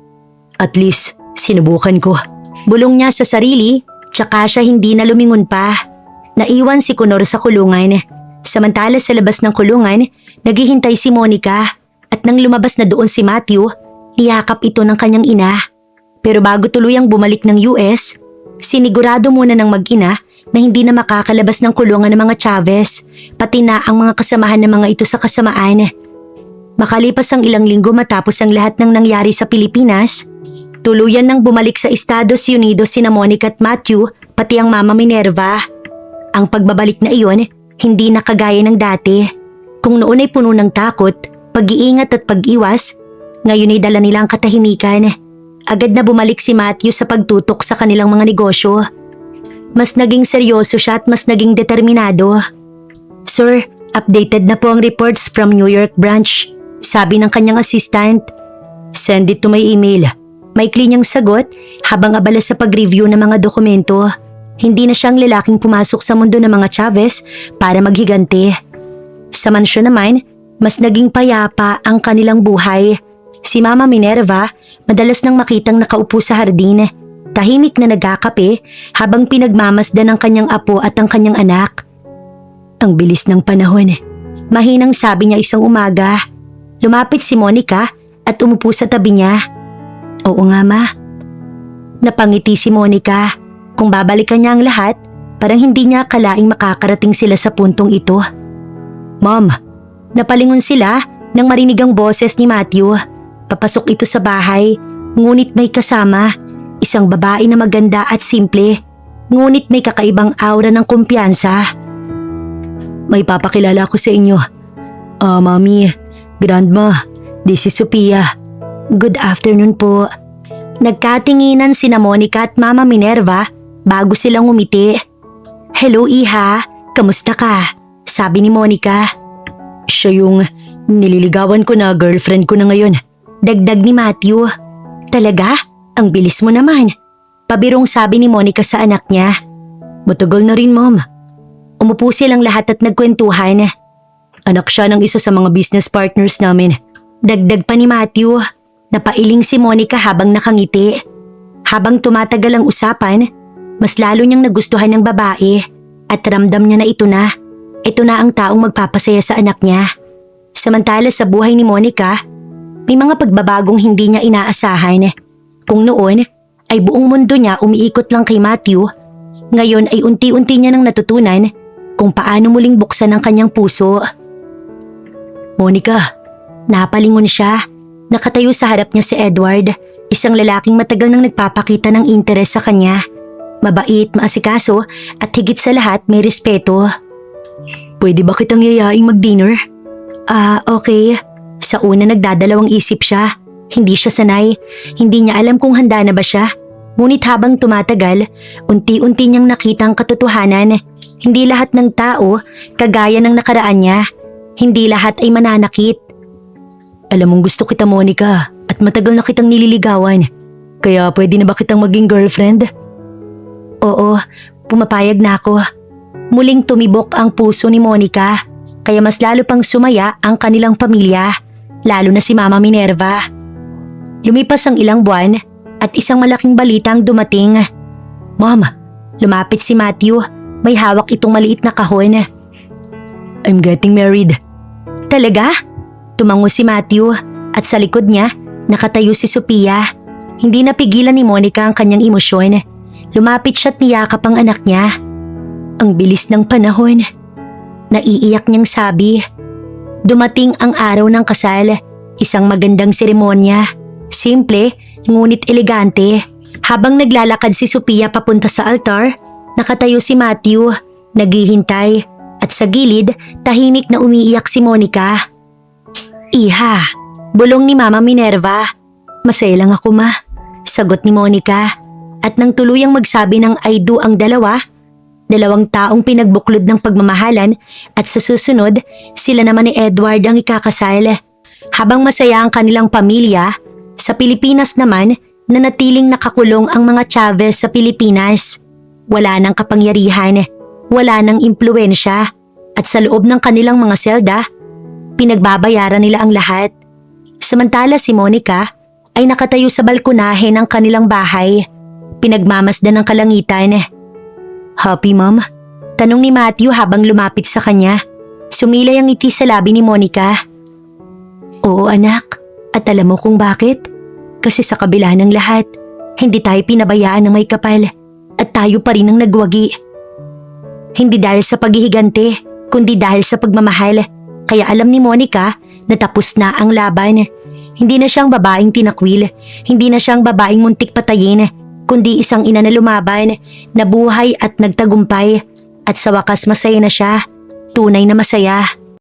At least, sinubukan ko. Bulong niya sa sarili, tsaka siya hindi na lumingon pa. Naiwan si Connor sa kulungan. Samantala sa labas ng kulungan, naghihintay si Monica at nang lumabas na doon si Matthew, niyakap ito ng kanyang ina. Pero bago tuluyang bumalik ng US, sinigurado muna ng mag-ina na hindi na makakalabas ng kulungan ng mga Chavez, pati na ang mga kasamahan ng mga ito sa kasamaan. Makalipas ang ilang linggo matapos ang lahat ng nangyari sa Pilipinas, tuluyan nang bumalik sa Estados Unidos sina Monica at Matthew, pati ang Mama Minerva. Ang pagbabalik na iyon, hindi na kagaya ng dati. Kung noon ay puno ng takot, pag-iingat at pag-iwas, ngayon ay dala nila ang katahimikan. Agad na bumalik si Matthew sa pagtutok sa kanilang mga negosyo. Mas naging seryoso siya at mas naging determinado. Sir, updated na po ang reports from New York branch, sabi ng kanyang assistant. Send it to my email. Maikli niyang sagot habang abala sa pag-review ng mga dokumento. Hindi na siyang lalaking pumasok sa mundo ng mga Chavez para maghigante. Sa mansyon naman, mas naging payapa ang kanilang buhay. Si Mama Minerva madalas nang makitang nakaupo sa hardin, tahimik na nagkakape habang pinagmamasdan ng kanyang apo at ang kanyang anak. Ang bilis ng panahon, mahinang sabi niya isang umaga. Lumapit si Monica at umupo sa tabi niya. Oo nga ma. Napangiti si Monica. Kung babalikan niya ang lahat, parang hindi niya akalaing makakarating sila sa puntong ito. Mom, napalingon sila nang marinig ang boses ni Matthew. Papasok ito sa bahay, ngunit may kasama, isang babae na maganda at simple, ngunit may kakaibang aura ng kumpiyansa. May papakilala ko sa inyo. Mami, Grandma, this is Sophia. Good afternoon po. Nagkatinginan sina Monica at Mama Minerva bago silang umiti. Hello Iha, kamusta ka? Sabi ni Monica. Siya yung nililigawan ko na girlfriend ko na ngayon. Dagdag ni Matthew. Talaga? Ang bilis mo naman. Pabirong sabi ni Monica sa anak niya. Matagal na rin, Mom. Umupo silang lahat at nagkwentuhan. Anak siya ng isa sa mga business partners namin. Dagdag pa ni Matthew. Napailing si Monica habang nakangiti. Habang tumatagal ang usapan, mas lalo niyang nagustuhan ng babae at ramdam niya na ito na ang taong magpapasaya sa anak niya. Samantala sa buhay ni Monica, may mga pagbabagong hindi niya inaasahan. Kung noon ay buong mundo niya umiikot lang kay Matthew, ngayon ay unti-unti niya nang natutunan kung paano muling buksan ang kanyang puso. Monica, napalingon siya. Nakatayo sa harap niya si Edward, isang lalaking matagal nang nagpapakita ng interes sa kanya. Mabait, maasikaso at higit sa lahat may respeto. Pwede ba kitang yayaing mag-dinner? Okay. Sa una nagdadalawang isip siya. Hindi siya sanay. Hindi niya alam kung handa na ba siya. Ngunit habang tumatagal, unti-unti niyang nakita ang katotohanan. Hindi lahat ng tao kagaya ng nakaraan niya. Hindi lahat ay mananakit. Alam mong gusto kita, Monica, at matagal na kitang nililigawan. Kaya pwede na ba kitang maging girlfriend? Oo, pumapayag na ako. Muling tumibok ang puso ni Monica, kaya mas lalo pang sumaya ang kanilang pamilya, lalo na si Mama Minerva. Lumipas ang ilang buwan at isang malaking balita ang dumating. Mom, lumapit si Matthew. May hawak itong maliit na kahon. I'm getting married. Talaga? Tumango si Matthew at sa likod niya nakatayo si Sophia. Hindi napigilan ni Monica ang kanyang emosyon. Lumapit siya at niyakap ang anak niya. Ang bilis ng panahon. Naiiyak niyang sabi. Dumating ang araw ng kasal. Isang magandang seremonya. Simple, ngunit elegante. Habang naglalakad si Sophia papunta sa altar, nakatayo si Matthew, naghihintay. At sa gilid, tahimik na umiiyak si Monica. Iha, bulong ni Mama Minerva. Masaya lang ako, Ma. Sagot ni Monica. At nang tuluyang magsabi ng I do ang dalawang taong pinagbuklod ng pagmamahalan at sa susunod, sila naman ni Edward ang ikakasal. Habang masaya ang kanilang pamilya, sa Pilipinas naman, nanatiling nakakulong ang mga Chavez sa Pilipinas. Wala nang kapangyarihan, wala nang impluwensya, at sa loob ng kanilang mga selda, pinagbabayaran nila ang lahat. Samantala si Monica ay nakatayo sa balkonahe ng kanilang bahay. Pinagmamasdan ng kalangitan. Happy, Mom? Tanong ni Matthew habang lumapit sa kanya. Sumilay ang ngiti sa labi ni Monica. Oo, anak. At alam mo kung bakit? Kasi sa kabila ng lahat, hindi tayo pinabayaan ng may kapal at tayo pa rin ang nagwagi. Hindi dahil sa paghihigante, kundi dahil sa pagmamahal. Kaya alam ni Monica na tapos na ang laban. Hindi na siyang babaeng tinakwil, hindi na siyang babaeng muntik patayin, kundi isang ina na lumaban, nabuhay at nagtagumpay. At sa wakas masaya na siya, tunay na masaya.